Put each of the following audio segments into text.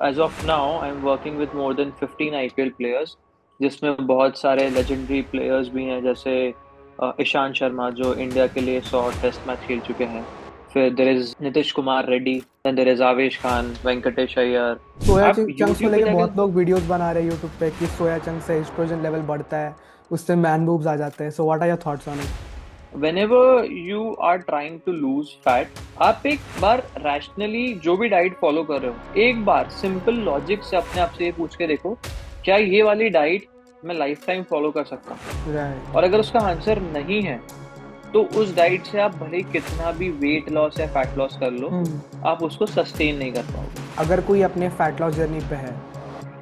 As of now I am working with more than 15 IPL players, जिसमें बहुत सारे legendary players भी हैं, जैसे ईशांत शर्मा जो इंडिया के लिए 100 टेस्ट मैच खेल चुके हैं। फिर there is Nitish Kumar Reddy, then there is Avesh Khan, Venkatesh Iyer. सोया आप चंक्स को यूट्यूब पे लेके जाके बहुत लोग वीडियोस बना रहे हैं यूट्यूब पे कि सोया चंक से एस्ट्रोजन लेवल बढ़ता है, उससे मैन बूब्स आ जाते हैं। So what are your thoughts on it? whenever you are trying to lose fat, आप एक बार रैशनली जो भी डाइट फॉलो कर रहे हो, एक बार सिंपल लॉजिक से अपने आप से ये पूछ के देखो, क्या ये वाली डाइट मैं लाइफ टाइम फॉलो कर सकता हूँ? राइट। और अगर उसका आंसर नहीं है, तो उस डाइट से आप भले ही कितना भी वेट लॉस या फैट लॉस कर लो, आप उसको सस्टेन नहीं कर पाओगे। अगर कोई अपने फैट लॉस जर्नी पे है,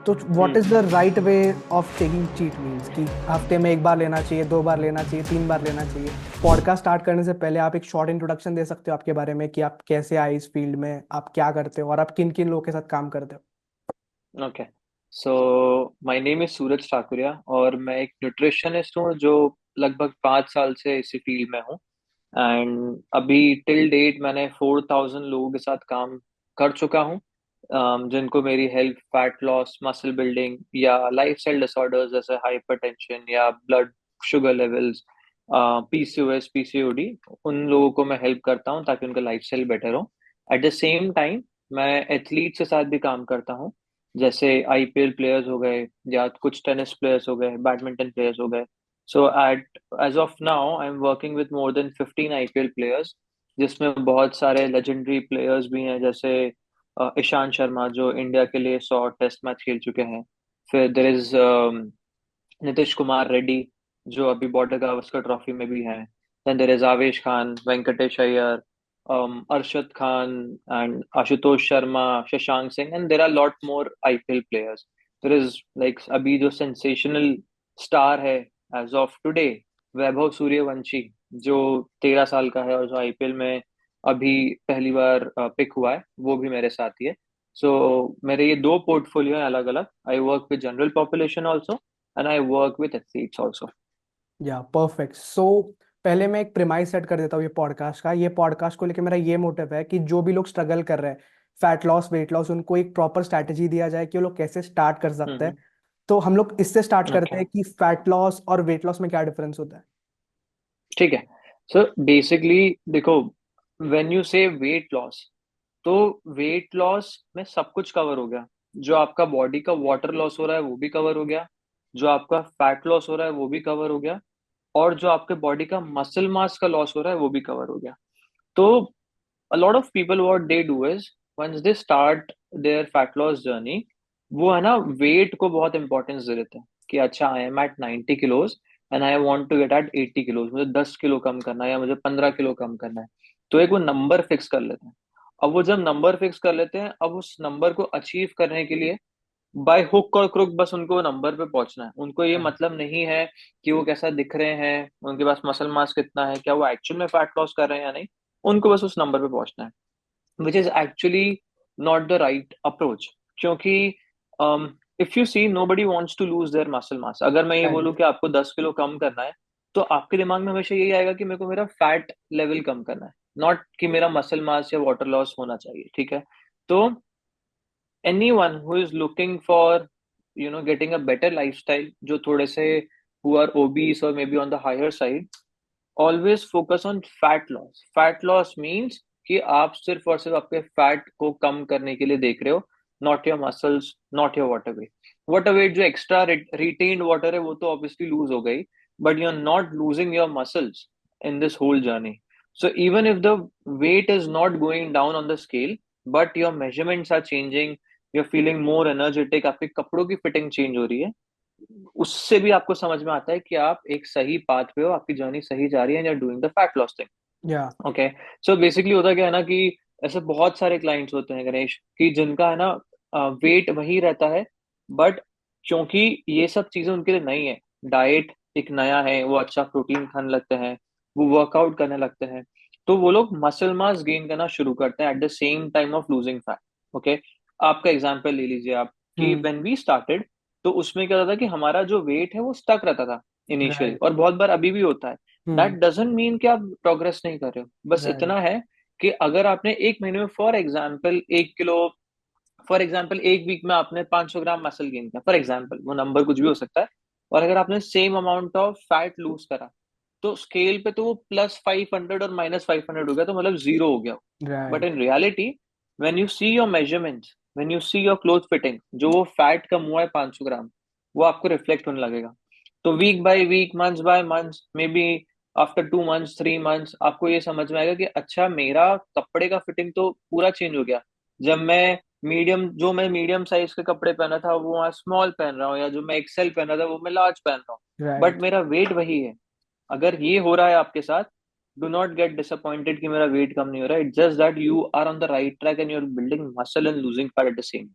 तो what hmm is the right way of taking cheat meals? कि हफ्ते में एक बार लेना चाहिए, दो बार लेना चाहिए, तीन बार लेना चाहिए? पॉडकास्ट स्टार्ट करने से पहले आप एक शॉर्ट इंट्रोडक्शन दे सकते हो आपके बारे में, कि आप कैसे आए इस फील्ड में, आप क्या करते हो और आप किन किन लोगों के साथ काम करते हो? Okay, so my name is Suraj Thakuria और मैं एक न्यूट्रिशनिस्ट हूँ जो लगभग 5 साल से इसी फील्ड में हूँ। एंड अभी टिल डेट मैंने 4,000 लोगों के साथ काम कर चुका हूँ, जिनको मेरी help fat loss, muscle building या लाइफस्टाइल डिसऑर्डर्स जैसे हाइपरटेंशन या blood sugar levels, PCOS, PCOD, उन लोगों को मैं हेल्प करता हूँ ताकि उनका लाइफस्टाइल बेटर हो। एट द सेम टाइम मैं एथलीट्स के साथ भी काम करता हूँ, जैसे आईपीएल प्लेयर्स हो गए या कुछ टेनिस प्लेयर्स हो गए, बैडमिंटन प्लेयर्स हो गए। So at as of now I am working with more than 15 IPL players, जिसमें बहुत सारे लेजेंडरी प्लेयर्स भी हैं, जैसे ईशांत शर्मा जो इंडिया के लिए 100 टेस्ट मैच खेल चुके हैं। फिर देर इज नीतीश कुमार रेड्डी जो अभी बॉर्डर गावस्कर ट्रॉफी में भी हैं। Then there is Avesh Khan, Venkatesh Iyer, Arshad Khan and Ashutosh Sharma, Shashank Singh, and there are lot more IPL players. There is like अभी जो सेंसेशनल स्टार है as of today, Vaibhav Suryavanshi, जो 13 साल का है और जो आईपीएल में अभी पहली बार पिक हुआ है, वो भी मेरे साथ ही है। सो मेरे ये दो पोर्टफोलियो हैं अलग अलग। I work with general population also and I work with athletes also. या परफेक्ट। सो पहले मैं एक प्रिमाइस सेट कर देता हूँ ये पॉडकास्ट को लेके मेरा ये मोटिव है कि जो भी लोग स्ट्रगल कर रहे हैं, फैट लॉस, वेट लॉस, उनको एक प्रॉपर स्ट्रैटेजी दिया जाए कि वो लोग कैसे स्टार्ट कर सकते हैं। हम्म। तो हम लोग इससे स्टार्ट करते ओके, हैं कि फैट लॉस और वेट लॉस में क्या डिफरेंस होता है। ठीक है। सो बेसिकली देखो, व्हेन यू से वेट लॉस, तो वेट लॉस में सब कुछ कवर हो गया। जो आपका बॉडी का वाटर लॉस हो रहा है वो भी कवर हो गया, जो आपका फैट लॉस हो रहा है वो भी कवर हो गया, और जो आपके बॉडी का मसल मास का लॉस हो रहा है वो भी कवर हो गया। तो a lot of people what they do is once they start their fat loss journey, वो है ना, वेट को बहुत इंपॉर्टेंस दे देते हैं कि अच्छा I am at 90 kilos and I want to get at 80 kilos, मुझे 10 किलो कम करना है या मुझे 15 किलो कम करना है। तो एक वो नंबर फिक्स कर लेते हैं। अब वो जब नंबर फिक्स कर लेते हैं, अब उस नंबर को अचीव करने के लिए बाय हुक और क्रुक बस उनको नंबर पे पहुंचना है। उनको ये मतलब नहीं है कि वो कैसा दिख रहे हैं, उनके पास मसल मास कितना है, क्या वो एक्चुअल में फैट लॉस कर रहे हैं या नहीं। उनको बस उस नंबर पे पहुंचना है, which is actually not the right approach. क्योंकि if you see, nobody wants to lose their muscle mass. अगर मैं ये बोलूँ राइट। कि आपको 10 किलो कम करना है, तो आपके दिमाग में हमेशा यही आएगा कि मेरे को मेरा फैट लेवल कम करना है, नॉट कि मेरा मसल मास या वाटर लॉस होना चाहिए। ठीक है? तो anyone who is looking for, getting a better lifestyle, जो थोड़े से who are obese or maybe on the higher side, always focus on fat loss. Fat loss means कि आप सिर्फ और सिर्फ आपके फैट को कम करने के लिए देख रहे हो, not your muscles, not your water weight. Water weight जो एक्स्ट्रा रिटेन्ड वाटर है वो तो ऑब्वियसली लूज हो गई, but you are not losing your muscles in this whole journey. So even if the weight is not going down on the scale, but your measurements are changing, you're feeling more energetic, आपके कपड़ों की fitting change हो रही है, उससे भी आपको समझ में आता है कि आप एक सही पाथ पे हो, आपकी जर्नी सही जा रही है, you're doing the fat loss thing. या ओके, सो बेसिकली होता क्या है ना कि ऐसे बहुत सारे क्लाइंट्स होते हैं गणेश, कि जिनका है ना वेट वही रहता है, बट क्योंकि ये सब चीजें उनके लिए नई है, डाइट एक नया है, वो अच्छा प्रोटीन खाने लगते हैं, वो वर्कआउट करने लगते हैं, तो वो लोग मसल मास गेन करना शुरू करते हैं eight the same time of losing fat. Okay, आपका एग्जांपल ले लीजिए आप, कि हम्म। व्हेन वी स्टार्टेड, तो उसमें क्या होता था कि हमारा जो वेट है वो स्टक रहता था इनिशियली, राइट। और बहुत बार अभी भी होता है। That hmm. डजंट मीन कि आप प्रोग्रेस नहीं कर रहे हो, बस राइट। इतना है कि अगर आपने एक महीने में for example 1 kilo for example एक वीक में आपने 500 ग्राम मसल गेन किया, फॉर एग्जाम्पल, वो नंबर कुछ भी हो सकता है, और अगर आपने same amount of fat loose करा, तो स्केल पे तो वो +500 और -500 हो गया, तो मतलब जीरो हो गया। But right. In reality, when you see your measurements, when you see your cloth fitting, जो वो फैट कम हुआ है 500 ग्राम, वो आपको रिफ्लेक्ट होने लगेगा। तो week by week, months by months, maybe after 2 months, 3 months, आपको ये समझ में आएगा कि अच्छा, मेरा कपड़े का फिटिंग तो पूरा चेंज हो गया। जब मैं मीडियम साइज के कपड़े पहना था, वो वहाँ स्मॉल पहन रहा हूँ, या जो मैं एक्सेल पहना था वो मैं लार्ज पहन रहा हूँ। But right. मेरा वेट वही है। अगर ये हो रहा है आपके साथ, डू नॉट गेट डिसअपॉइंटेड कि मेरा वेट कम नहीं हो रहा है। It's just that you are on the right track and you are building muscle and losing fat at the same.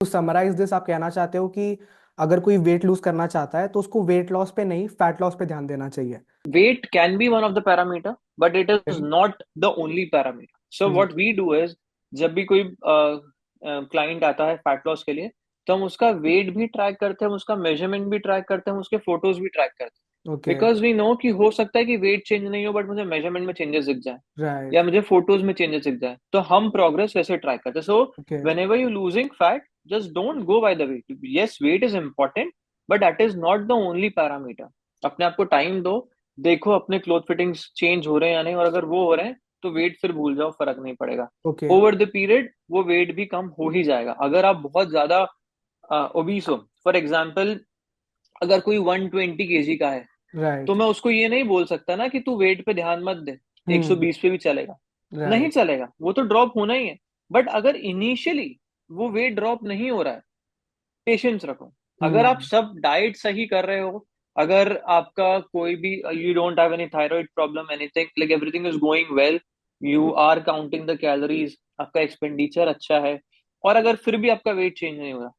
To summarise this, आप कहना चाहते हो कि अगर कोई वेट लूज करना चाहता है तो उसको वेट लॉस पे नहीं, फैट लॉस पे ध्यान देना चाहिए? Weight can be one of the parameter, but it is not the only parameter. So ji. what we do is, जब भी कोई क्लाइंट आता है फैट लॉस के लिए, तो हम उसका वेट भी ट्रैक करते हैं, हम उसका मेजरमेंट भी ट्रैक करते हैं, हम उसके फोटोज भी ट्रैक करते हैं। ओके। बिकॉज वी नो कि हो सकता है कि वेट चेंज नहीं हो, बट मुझे मेजरमेंट में चेंजेस दिख जाए, या राइट। मुझे फोटोज में चेंजेस दिख जाए, तो हम प्रोग्रेस वैसे ट्रैक करते हैं। So okay. Whenever you losing fat, just don't go by the weight. Yes, weight is important, but that is not the only parameter. अपने आप को टाइम दो, देखो अपने क्लोथ फिटिंग्स चेंज हो रहे हैं या नहीं, और अगर वो हो रहे हैं तो वेट फिर भूल जाओ, फर्क नहीं पड़ेगा। ओके। ओवर द पीरियड वो वेट भी कम हो ही जाएगा। अगर आप बहुत ज्यादा ओबीस हो, फॉर एग्जाम्पल, अगर कोई 120 kg का है, तो राइट। मैं उसको ये नहीं बोल सकता ना कि तू वेट पे ध्यान मत दे, हम्म। 120 पे भी चलेगा। नहीं राइट। चलेगा, वो तो ड्रॉप होना ही है। बट अगर इनिशियली वो वेट ड्रॉप नहीं हो रहा है, पेशेंस रखो। अगर आप हम्म। सब डाइट सही कर रहे हो, अगर आपका कोई भी, you don't have any thyroid problem, anything, like everything is going well, you are counting the calories, आपका एक्सपेंडिचर अच्छा है, और अगर फिर भी आपका वेट चेंज नहीं हो रहा,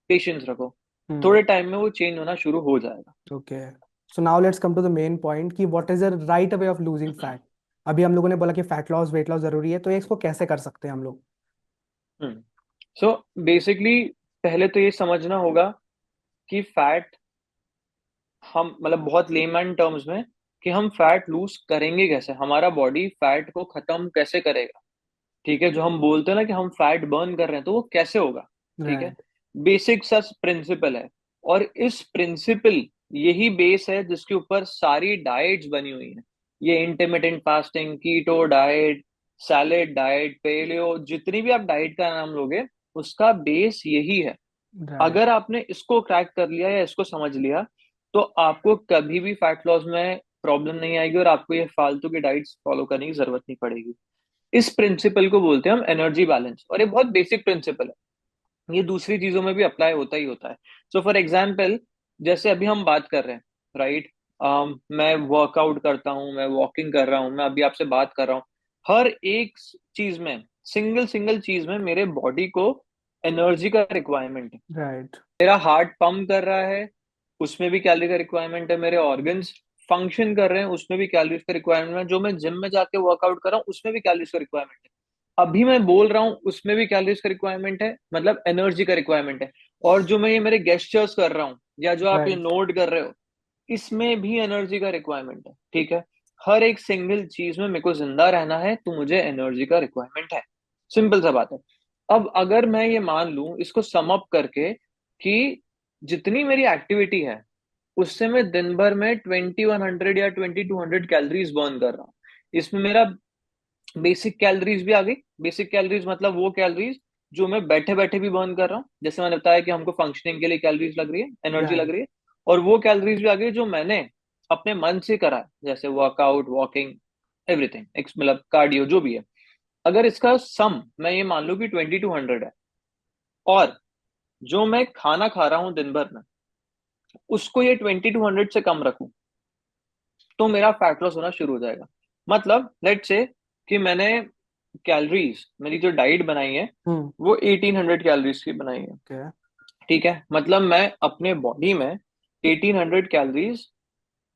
पेशेंस रखो, हम्म। थोड़े टाइम में वो चेंज होना शुरू हो जाएगा। Okay. So now let's come to the main point कि what is the right way of losing fat. अभी हम लोगों ने बोला कि फैट लॉस, वेट लॉस जरूरी है, तो ये इसको कैसे कर सकते हैं हम लोग? हम्म। सो बेसिकली, पहले तो ये समझना होगा कि फैट, हम मतलब बहुत लेमैन टर्म्स में, कि हम फैट लूज करेंगे कैसे, हमारा बॉडी फैट को खत्म कैसे करेगा। ठीक है, जो हम बोलते हैं ना कि हम फैट बर्न कर रहे हैं, तो वो कैसे होगा। ठीक है, राइट। बेसिक सा प्रिंसिपल है। और इस प्रिंसिपल, यही बेस है जिसके ऊपर सारी डाइट्स बनी हुई हैं। ये intermittent fasting, keto diet, salad diet, paleo, जितनी भी आप डाइट का नाम लोगे, उसका बेस यही है। राइट। अगर आपने इसको क्रैक कर लिया या इसको समझ लिया, तो आपको कभी भी फैट लॉस में प्रॉब्लम नहीं आएगी, और आपको ये फालतू की डाइट्स फॉलो करने की जरूरत नहीं पड़ेगी। इस प्रिंसिपल को बोलते हैं हम एनर्जी बैलेंस, और ये बहुत बेसिक प्रिंसिपल है। ये दूसरी चीजों में भी अप्लाई होता ही होता है। सो फॉर एग्जाम्पल, जैसे अभी हम बात कर रहे हैं, राइट, मैं वर्कआउट करता हूँ, मैं वॉकिंग कर रहा हूँ, मैं अभी आपसे बात कर रहा हूँ, हर एक चीज में, सिंगल सिंगल चीज में मेरे बॉडी को एनर्जी का रिक्वायरमेंट है। राइट। मेरा हार्ट पंप कर रहा है, उसमें भी कैलोरी का रिक्वायरमेंट है। मेरे ऑर्गन्स फंक्शन कर रहे हैं, उसमें भी कैलोरीज का रिक्वायरमेंट है। जो मैं जिम में जाके वर्कआउट कर रहा हूँ, उसमें भी कैलोरीज का रिक्वायरमेंट है। अभी मैं बोल रहा हूँ, उसमें भी कैलोरीज का रिक्वायरमेंट है, मतलब एनर्जी का रिक्वायरमेंट है। और जो मैं ये मेरे गेस्चर्स कर रहा हूँ, या जो आप ये राइट। नोट कर रहे हो, इसमें भी एनर्जी का रिक्वायरमेंट है। ठीक है, हर एक सिंगल चीज में मेरे को जिंदा रहना है, तो मुझे एनर्जी का रिक्वायरमेंट है। सिंपल सा बात है। अब अगर मैं ये मान लूं, इसको सम अप करके, कि जितनी मेरी एक्टिविटी है, उससे मैं दिन भर में 2100 या 2200 कैलोरीज बर्न कर रहा हूँ। इसमें मेरा बेसिक कैलोरीज भी आ गई। बेसिक कैलोरीज मतलब वो कैलोरीज जो मैं बैठे बैठे भी बर्न कर रहा हूँ, जैसे मैंने बताया कि हमको फंक्शनिंग के लिए कैलोरीज लग रही है, एनर्जी लग राइट। रही है। और वो कैलोरीज भी आ गई जो मैंने अपने मन से करा है, जैसे वर्कआउट, वॉकिंग, एवरीथिंग, मतलब कार्डियो, जो भी है। अगर इसका सम मैं ये मान लूं कि 2200 है, और जो मैं खाना खा रहा हूँ दिन भर में, उसको ये 2200 से कम रखूं, तो मेरा फैट लॉस होना शुरू हो जाएगा। मतलब लेट से कि मैंने कैलोरीज, मेरी जो डाइट बनाई है, हम्म। वो 1800 कैलोरीज की बनाई है। ओके। ठीक है, मतलब मैं अपने बॉडी में 1800 कैलोरीज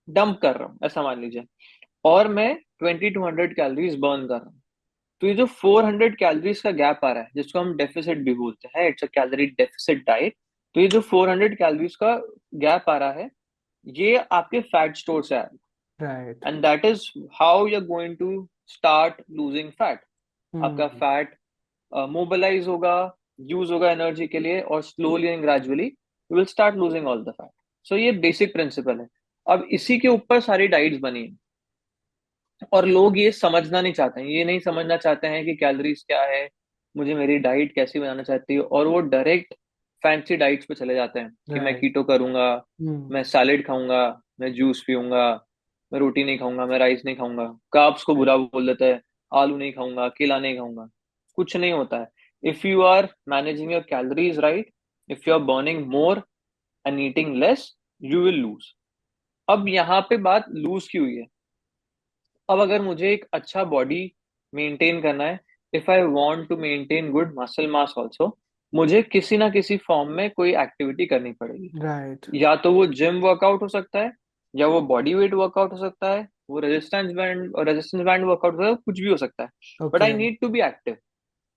डंप कर रहा हूँ, ऐसा मान लीजिए, और मैं 2200 कैलोरीज बर्न कर रहा हूँ। तो ये जो 400 कैलोरीज का गैप आ रहा है, जिसको हम डेफिसिट भी बोलते हैं, it's a calorie deficit diet. तो ये जो 400 कैलोरीज का गैप आ रहा है, ये आपके फैट स्टोर से आया, right. And that is how you are going to start losing fat. आपका हम्म। फैट मोबिलाइज होगा, यूज होगा एनर्जी के लिए, और slowly and gradually you will start losing all the fat. So ये बेसिक प्रिंसिपल है। अब इसी के ऊपर सारी डाइट्स बनी है, और लोग ये समझना नहीं चाहते हैं, ये नहीं समझना चाहते हैं कि कैलोरीज क्या है, मुझे मेरी डाइट कैसी बनाना चाहती है, और वो डायरेक्ट फैंसी डाइट्स पे चले जाते हैं कि मैं राइट। कीटो करूंगा, हम्म। मैं सैलेड खाऊंगा, मैं जूस पीऊंगा, मैं रोटी नहीं खाऊंगा, मैं राइस नहीं खाऊंगा, कार्ब्स को बुरा बोल देता है, आलू नहीं खाऊंगा, केला नहीं खाऊंगा। कुछ नहीं होता है। If you are managing your calories right, if you are burning more and eating less, you will lose. अब यहाँ पे बात लूज की हुई है। अब अगर मुझे एक अच्छा बॉडी मेंटेन करना है, if I want to maintain good muscle mass also, मुझे किसी ना किसी फॉर्म में कोई एक्टिविटी करनी पड़ेगी। राइट। या तो वो जिम वर्कआउट हो सकता है, या वो बॉडी वेट वर्कआउट हो सकता है, वो रेजिस्टेंस बैंड वर्कआउट हो सकता है, कुछ भी हो सकता है। But okay. I need to be active.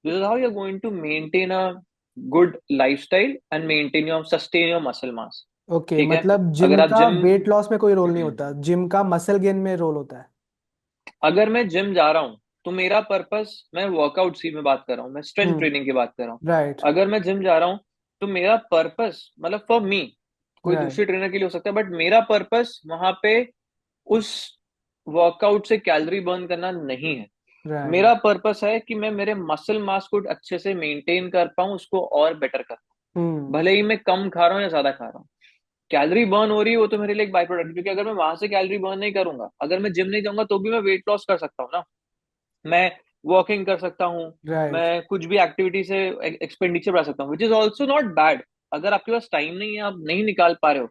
This is how you are going to maintain a good lifestyle and maintain your sustain your muscle mass. Okay, ठीक है। मतलब जिम अगर आप का जिम वेट लॉस में कोई रोल नहीं होता, जिम का मसल गेन में रोल होता है। अगर मैं जिम जा रहा हूँ तो मेरा पर्पस, मैं वर्कआउट सी में बात कर रहा हूँ, मैं स्ट्रेंथ हम्म। ट्रेनिंग की बात कर रहा हूँ। राइट। अगर मैं जिम जा रहा हूँ तो मेरा पर्पस, मतलब फॉर मी, कोई राइट। दूसरे ट्रेनर के लिए हो सकता है, बट मेरा पर्पस वहां पे उस वर्कआउट से कैलोरी बर्न करना नहीं है। राइट। मेरा पर्पस है कि मैं मेरे मसल मास को अच्छे से मेंटेन कर पाऊँ, उसको और बेटर कर पाऊँ, हम्म। भले ही मैं कम खा रहा हूँ या ज्यादा खा रहा हूँ। कैलोरी बर्न हो रही है वो तो मेरे लिए एक बाई प्रोडक्ट, क्योंकि अगर मैं वहां से कैलोरी बर्न नहीं करूंगा, अगर मैं जिम नहीं जाऊंगा, तो भी मैं वेट लॉस कर सकता हूँ ना। मैं वॉकिंग कर सकता हूँ, राइट। मैं कुछ भी एक्टिविटी से एक्सपेंडिचर बढ़ा सकता हूँ, which is also not bad. अगर आपके पास टाइम नहीं है, आप नहीं निकाल पा रहे हो,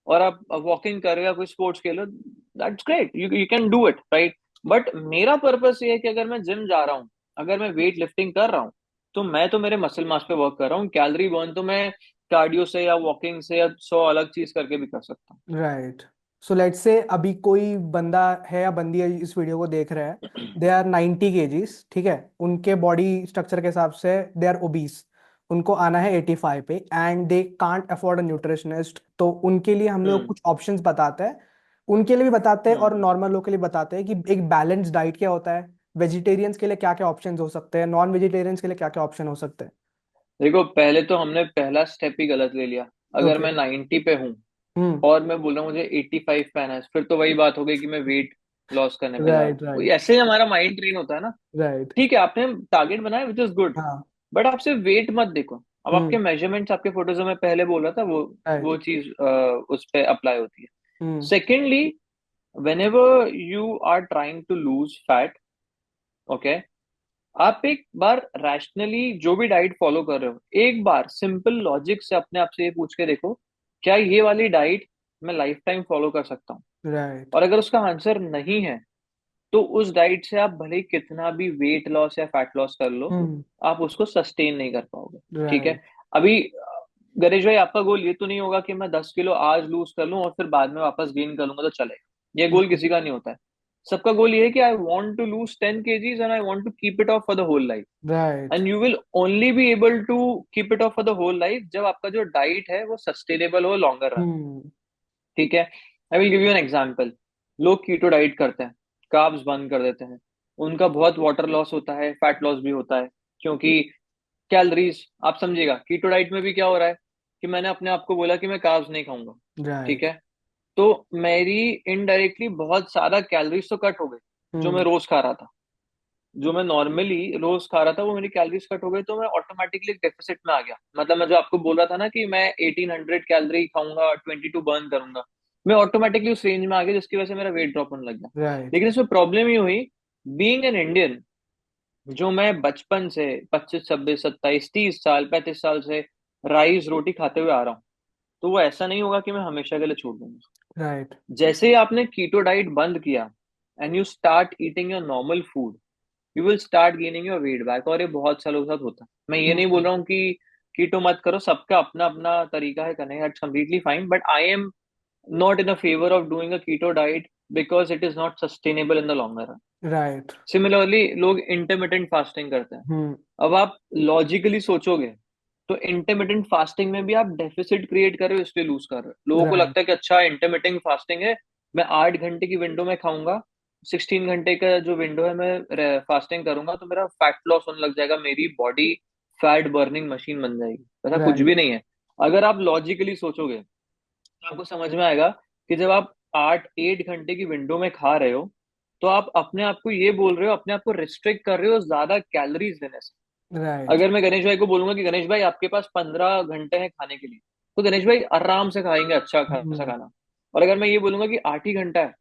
और आप वॉकिंग कर रहे हो या कोई स्पोर्ट्स खेल रहे हो, that's great, you can do it right. But मेरा पर्पस ये है कि अगर मैं जिम जा रहा हूँ, अगर मैं वेट लिफ्टिंग कर रहा हूँ, तो मैं तो मेरे मसल मास पे वर्क कर रहा हूँ। कैलोरी बर्न तो मैं कार्डियो से या वॉकिंग से या 100 अलग चीज करके भी कर सकता राइट। सो लेट्स से अभी कोई बंदा है या बंदी है इस वीडियो को देख रहा है, दे आर 90 kgs, ठीक है, उनके बॉडी स्ट्रक्चर के हिसाब से दे आर ओबीस, उनको आना है 85 पे and they can't afford a nutritionist, तो उनके लिए हम लोग हूँ। कुछ ऑप्शंस बताते हैं। उनके लिए भी बताते हैं और हम्म नॉर्मल लोग के लिए बताते हैं कि एक बैलेंस डाइट क्या होता है, वेजिटेरियंस के लिए क्या क्या ऑप्शंस हो सकते हैं, नॉन वेजिटेरियंस के लिए क्या क्या ऑप्शन हो सकते हैं। देखो, पहले तो हमने पहला स्टेप ही गलत ले लिया। अगर ओके। मैं 90 पे हूँ हम्म। और मैं बोल रहा हूँ मुझे 85 पे आना है, फिर तो वही बात हो गई कि मैं वेट लॉस करने पे जा रहा राइट। हूँ। वही राइट। ऐसे ही हमारा माइंड ट्रेन होता है ना। राइट। ठीक है, आपने टारगेट बनाया विच इज गुड, हाँ। बट आप सिर्फ वेट मत देखो। अब आपके हम्म। मेजरमेंट्स, आपके फोटोज में पहले बोला था, राइट। वो चीज उस पे अप्लाई होती है। Hmm. Secondly, whenever you are trying to lose fat, okay, आप एक बार रैशनली जो भी डाइट फॉलो कर रहे हो, एक बार सिंपल लॉजिक से अपने आप से ये पूछ के देखो, क्या ये वाली डाइट मैं लाइफ टाइम फॉलो कर सकता हूँ? राइट। और अगर उसका आंसर नहीं है, तो उस डाइट से आप भले ही कितना भी वेट लॉस या फैट लॉस कर लो, हम्म। आप उसको सस्टेन नहीं कर पाओगे। ठीक है। राइट। अभी गणेश भाई, आपका गोल ये तो नहीं होगा कि मैं 10 किलो आज लूज कर लूं और फिर बाद में वापस गेन कर लूंगा तो चलेगा। ये गोल किसी का नहीं होता है। सबका गोल ये है कि I want to lose 10 kgs and I want to keep it off for the whole life. Right. And you will only be able to keep it off for the whole life जब आपका जो diet है वो sustainable हो longer run. हम्म। ठीक है। I will give you an example. लोग keto diet करते हैं, कार्ब्स बंद कर देते हैं, उनका बहुत वाटर लॉस होता है, फैट लॉस भी होता है, क्योंकि कैलोरीज, आप समझिएगा, कीटो डाइट में भी क्या हो रहा है कि मैंने अपने आप को बोला कि मैं कार्ब्स नहीं खाऊंगा। ठीक राइट। है। तो मेरी इनडायरेक्टली बहुत सारा कैलोरीज तो कट हो गई, जो मैं हम्म। रोज खा रहा था। जो मैं नॉर्मली रोज खा रहा था वो मेरी कैलोरीज कट हो गई, तो मैं ऑटोमेटिकली डेफिसिट में आ गया। मतलब मैं जो आपको बोल रहा था ना कि मैं 1800 कैलोरी खाऊंगा, 22 बर्न करूंगा, मैं ऑटोमेटिकली उस रेंज में आ गया, जिसकी वजह से मेरा वेट ड्रॉप होने लग गया। राइट। लेकिन इसमें प्रॉब्लम ही हुई, बीइंग एन इंडियन, जो मैं बचपन से 25 26 27 30 साल 35 साल से राइस रोटी खाते हुए आ रहा हूँ, तो वो ऐसा नहीं होगा कि मैं हमेशा के लिए छोड़ दूंगा। राइट। जैसे ही आपने कीटो डाइट बंद किया and you start eating your normal food, you will start gaining your weight back. और ये बहुत सालों के साथ होता है। मैं ये नहीं बोल हम्म। रहा हूँ कि कीटो मत करो, सबका अपना अपना तरीका है करने का, it's completely fine, but I am not in favour of doing a keto diet because it is not sustainable in the longer run. Right. Similarly, लोग इंटरमिटेंट फास्टिंग करते हैं। हम्म। अब आप लॉजिकली सोचोगे तो इंटरमिटेंट फास्टिंग में भी आप डेफिसिट क्रिएट कर रहे हो, इसलिए लूज कर रहे हो। लोगों को राइट। लगता है कि अच्छा, इंटरमिटेंट फास्टिंग है, मैं 8 घंटे की विंडो में खाऊंगा, 16 घंटे का जो विंडो है मैं फास्टिंग करूंगा, तो मेरा फैट लॉस होने लग जाएगा, मेरी बॉडी फैट बर्निंग मशीन बन जाएगी। ऐसा कुछ राइट। भी नहीं है। अगर आप लॉजिकली सोचोगे तो आपको समझ में आएगा कि जब आप 8 8 घंटे की विंडो में खा रहे हो, तो आप अपने आप को ये बोल रहे हो, अपने आप को रिस्ट्रिक्ट कर रहे हो ज्यादा कैलोरीज लेने से। राइट। अगर मैं गणेश भाई को बोलूंगा कि गणेश भाई आपके पास 15 घंटे हैं खाने के लिए, तो गणेश भाई आराम से खाएंगे अच्छा खासा खाना। और अगर मैं ये बोलूंगा कि 8 ही घंटा है,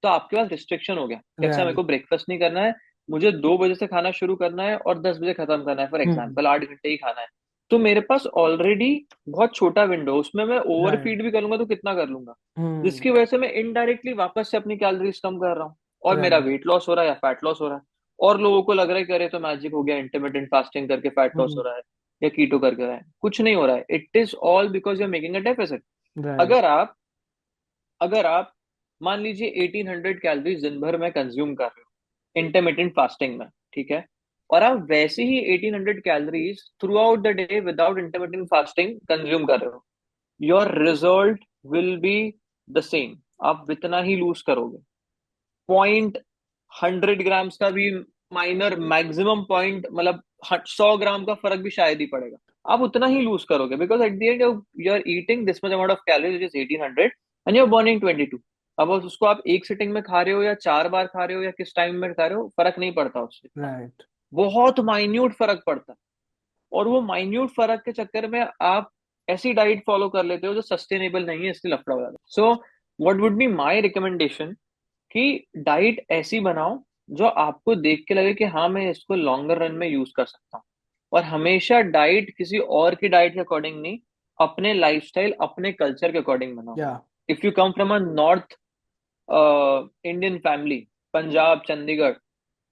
तो आपके पास रिस्ट्रिक्शन हो गया कि अच्छा मेरे राइट। को ब्रेकफास्ट नहीं करना है, मुझे 2 बजे से खाना शुरू करना है और 10 बजे खत्म करना है, फॉर हम्म। एग्जाम्पल 8 घंटे ही खाना है। तो मेरे पास ऑलरेडी बहुत छोटा विंडो, उसमें मैं ओवर राइट। फीड भी करूंगा तो कितना कर लूंगा, हम्म। जिसकी वजह से मैं इनडायरेक्टली वापस से अपनी कैलोरीज कम कर रहा हूँ, और मेरा राइट। वेट लॉस हो रहा है या फैट लॉस हो रहा है। और लोगों को लग रहा है कि अरे तो मैजिक हो गया, इंटरमिटेंट फास्टिंग करके फैट लॉस हो हम्म। रहा है या कीटो करके हो रहा है। कुछ नहीं हो रहा है, it is all because you are making a deficit. Right. अगर आप अगर आप मान लीजिए 1800 कैलोरीज दिन भर में कंज्यूम कर रहे हो इंटरमिटेंट फास्टिंग में, ठीक है, और आप वैसे ही 1800 calories through out the day without intermittent fasting consume कर रहे हो, your result will be the same. आप इतना ही लूज करोगे। 0.100 ग्राम्स का भी माइनर, मैक्सिमम पॉइंट मतलब 100 ग्राम का फर्क भी शायद ही पड़ेगा। आप उतना ही लूज करोगे because at the end you are eating this much amount of calories is 1800 and you are burning 22। अब उसको आप एक सिटिंग में खा रहे हो या 4 बार खा रहे हो या किस टाइम में खा रहे हो, फर्क नहीं पड़ता उससे। राइट। बहुत माइन्यूट फर्क पड़ता है। और वो माइन्यूट फर्क के चक्कर में आप ऐसी डाइट फॉलो कर लेते हो जो सस्टेनेबल नहीं है, इसलिए लफड़ा हो जाता है। So what would be my recommendation कि डाइट ऐसी बनाओ जो आपको देख के लगे कि हाँ मैं इसको लॉन्गर रन में यूज कर सकता हूँ। और हमेशा डाइट किसी और की डाइट के अकॉर्डिंग नहीं, अपने लाइफस्टाइल अपने कल्चर के अकॉर्डिंग बनाओ। या। If you come from a north Indian family, Punjab Chandigarh,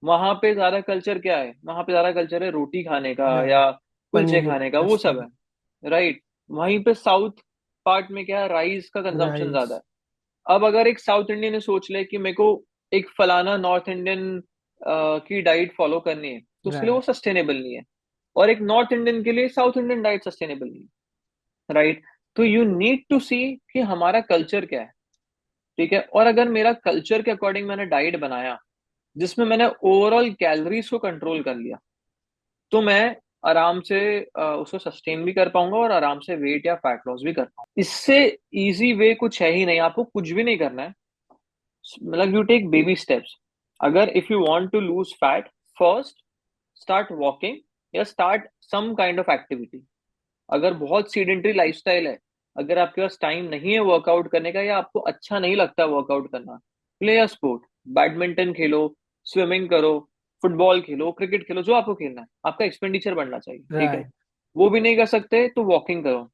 वहां पे ज्यादा कल्चर क्या है, वहां पे ज्यादा कल्चर है रोटी खाने का राइट। या कुलचे पनीर खाने का, वो सब मछली। है। राइट। वहीं पे साउथ पार्ट में क्या है, राइस का कंजम्पशन राइस। ज्यादा है। अब अगर एक साउथ इंडियन ने सोच ले कि मेरे को एक फलाना नॉर्थ इंडियन की डाइट फॉलो करनी है, तो उसके लिए वो राइट। सस्टेनेबल नहीं है। और एक नॉर्थ इंडियन के लिए साउथ इंडियन डाइट सस्टेनेबल नहीं है। राइट। तो यू नीड टू सी कि हमारा कल्चर क्या है। ठीक है। और अगर मेरा कल्चर के अकॉर्डिंग मैंने डाइट बनाया जिसमें मैंने ओवरऑल कैलोरीज को कंट्रोल कर लिया, तो मैं आराम से उसको सस्टेन भी कर पाऊंगा और आराम से वेट या फैट लॉस भी कर पाऊंगा। इससे इजी वे कुछ है ही नहीं, आपको कुछ भी नहीं करना है। मतलब यू टेक बेबी स्टेप्स। अगर if you want to lose fat, first start walking या start some kind of activity. अगर बहुत सीडेंटरी लाइफस्टाइल है, अगर आपके पास टाइम नहीं है वर्कआउट करने का या आपको अच्छा नहीं लगता वर्कआउट करना, play a sport. Badminton Khelo, swimming करो, फुटबॉल खेलो, क्रिकेट खेलो, जो आपको खेलना है। आपका एक्सपेंडिचर बढ़ना चाहिए, ठीक है। राइट। वो भी नहीं कर सकते तो वॉकिंग करो।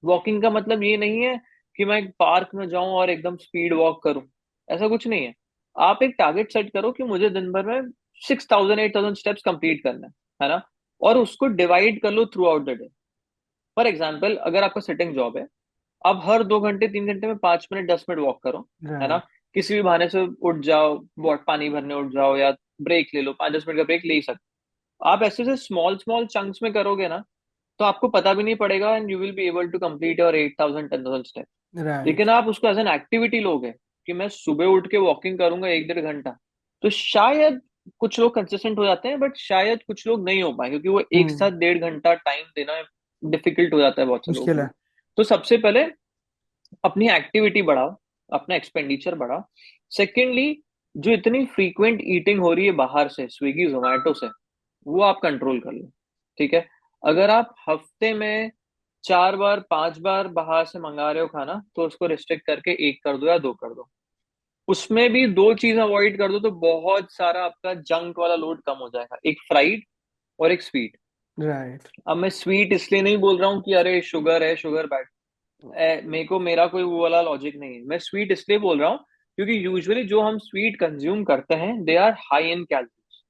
वॉकिंग का मतलब ये नहीं है कि मैं एक पार्क में जाऊं और एकदम स्पीड वॉक करूं, ऐसा कुछ नहीं है। आप एक टारगेट सेट करो कि मुझे दिन भर में 6000 8000 स्टेप्स कंप्लीट करना है ना। और उसको डिवाइड कर लो throughout the day. For example अगर आपका सिटिंग जॉब है, आप हर 2 घंटे 3 घंटे में 5 मिनट 10 मिनट वॉक करो, है ना। राइट। किसी भी बहाने से उठ जाओ, पानी भरने उठ जाओ या ब्रेक ले लो, 5 10 मिनट का ब्रेक ले ही सकते हो। आप ऐसे से स्मॉल स्मॉल चंक्स में करोगे ना, तो आपको पता भी नहीं पड़ेगा and you will be able to complete your 8000 10,000 step. Right. लेकिन आप उसको एज एन एक्टिविटी लोगे कि मैं सुबह उठ के वॉकिंग करूंगा 1 1.5 घंटा, तो शायद कुछ लोग कंसिस्टेंट हो जाते हैं, बट शायद कुछ लोग नहीं हो पाए, क्योंकि वो एक हम्म। साथ 1.5 घंटा टाइम देना डिफिकल्ट हो जाता है बहुत से लोगों मुश्किल के है। लिए। तो सबसे पहले अपनी एक्टिविटी बढ़ाओ, अपना एक्सपेंडिचर बढ़ाओ। सेकेंडली, जो इतनी फ्रीक्वेंट ईटिंग हो रही है बाहर से स्विगी जोमेटो से, वो आप कंट्रोल कर लो, ठीक है। अगर आप हफ्ते में 4 बार 5 बार बाहर से मंगा रहे हो खाना, तो उसको रिस्ट्रिक्ट करके एक कर दो या दो कर दो। उसमें भी दो चीज अवॉइड कर दो तो बहुत सारा आपका जंक वाला लोड कम हो जाएगा, एक फ्राइड और एक स्वीट। राइट। अब मैं स्वीट इसलिए नहीं बोल रहा हूँ कि अरे शुगर है, शुगर बैड, मेरे को मेरा कोई वो वाला लॉजिक नहीं है। मैं स्वीट इसलिए बोल रहा हूँ क्योंकि यूजुअली जो हम स्वीट कंज्यूम करते हैं they are high in calories,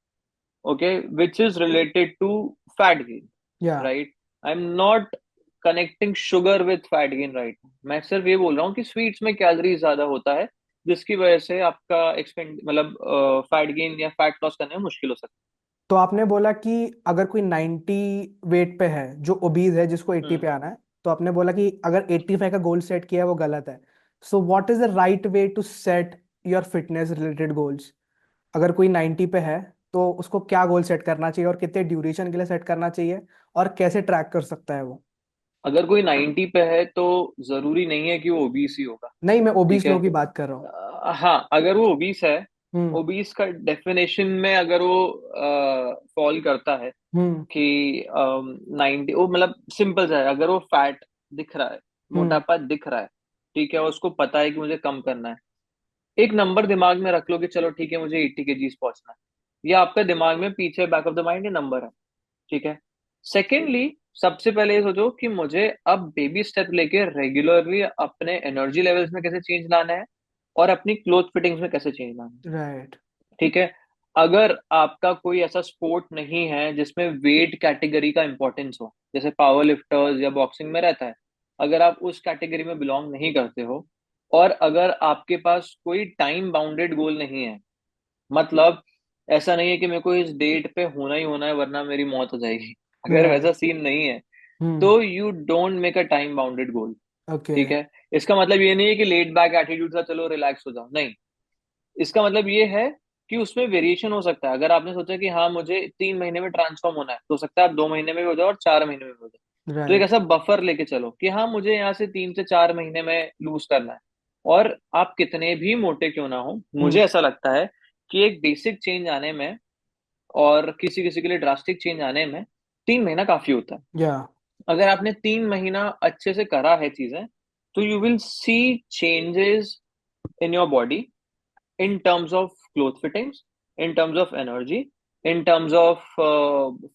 okay, which is related to fat gain. Yeah. Right. I am not connecting sugar with fat gain right. मैं सिर्फ ये बोल रहा हूँ कि स्वीट्स में कैलोरीज ज्यादा होता है, जिसकी वजह से आपका एक्सपेंड मतलब फैट गेन या फैट लॉस करने में मुश्किल हो सकता तो आपने बोला कि अगर कोई 90 वेट पे है, जो ओबीज है, जिसको है। 80 पे आना है, तो आपने बोला कि अगर 85 का गोल सेट किया है वो गलत है। So what is the right way to set your fitness related goals? अगर कोई 90 पे है तो उसको क्या गोल सेट करना चाहिए और कितने ड्यूरेशन के लिए सेट करना चाहिए? और कैसे ट्रैक कर सकता है वो? अगर कोई 90 पे है तो जरूरी नहीं है कि वो ओबीस ही होगा। नहीं, मैं ठीक ओबीस है। लोगों की बात कर रहा हूँ। हाँ, अगर वो ओबीस है, हम्म। ओबीस का डेफिनेशन में अगर वो फॉल करता है हम्म। कि 90, वो मतलब सिंपल सा है, अगर वो फैट दिख रहा है, हम्म। मोटापा दिख रहा है, ठीक है, और उसको पता है कि मुझे कम करना है, एक नंबर दिमाग में रख लो कि चलो ठीक है मुझे 80 केजीज पहुंचना है, ये आपका दिमाग में पीछे बैक ऑफ द माइंड ये नंबर है। ठीक है। सेकेंडली, सबसे पहले ये सोचो कि मुझे अब बेबी स्टेप लेके रेगुलरली अपने एनर्जी लेवल्स में कैसे चेंज लाना है और अपनी क्लोथ फिटिंग्स में कैसे चेंज लाना है। राइट। ठीक है। अगर आपका कोई ऐसा स्पोर्ट नहीं है जिसमें वेट कैटेगरी का इंपॉर्टेंस हो, जैसे पावर लिफ्टर्स या बॉक्सिंग में रहता है, अगर आप उस कैटेगरी में बिलोंग नहीं करते हो, और अगर आपके पास कोई टाइम बाउंडेड गोल नहीं है, मतलब ऐसा नहीं है कि मेरे को इस डेट पे होना ही होना है वरना मेरी मौत हो जाएगी, अगर राइट। वैसा सीन नहीं है, हम्म। तो you don't make a time bounded goal. Okay. ठीक है। इसका मतलब ये नहीं है कि लेट बैक एटीट्यूड था चलो रिलैक्स हो जाओ, नहीं। इसका मतलब ये है कि उसमें वेरिएशन हो सकता है। अगर आपने सोचा कि हाँ मुझे 3 महीने में ट्रांसफॉर्म होना है, तो हो सकता है आप 2 महीने में भी हो जाओ और 4 महीने में भी हो जाओ। तो एक राइट। ऐसा बफर लेके चलो कि हाँ मुझे यहाँ से 3 से 4 महीने में लूज करना है। और आप कितने भी मोटे क्यों ना हो, हम्म। मुझे ऐसा लगता है कि एक बेसिक चेंज आने में और किसी किसी के लिए ड्रास्टिक चेंज आने में 3 महीना काफी होता है। या। अगर आपने 3 महीना अच्छे से करा है चीजें, तो you will see changes in your body, in terms of cloth fittings, in terms of energy, in terms of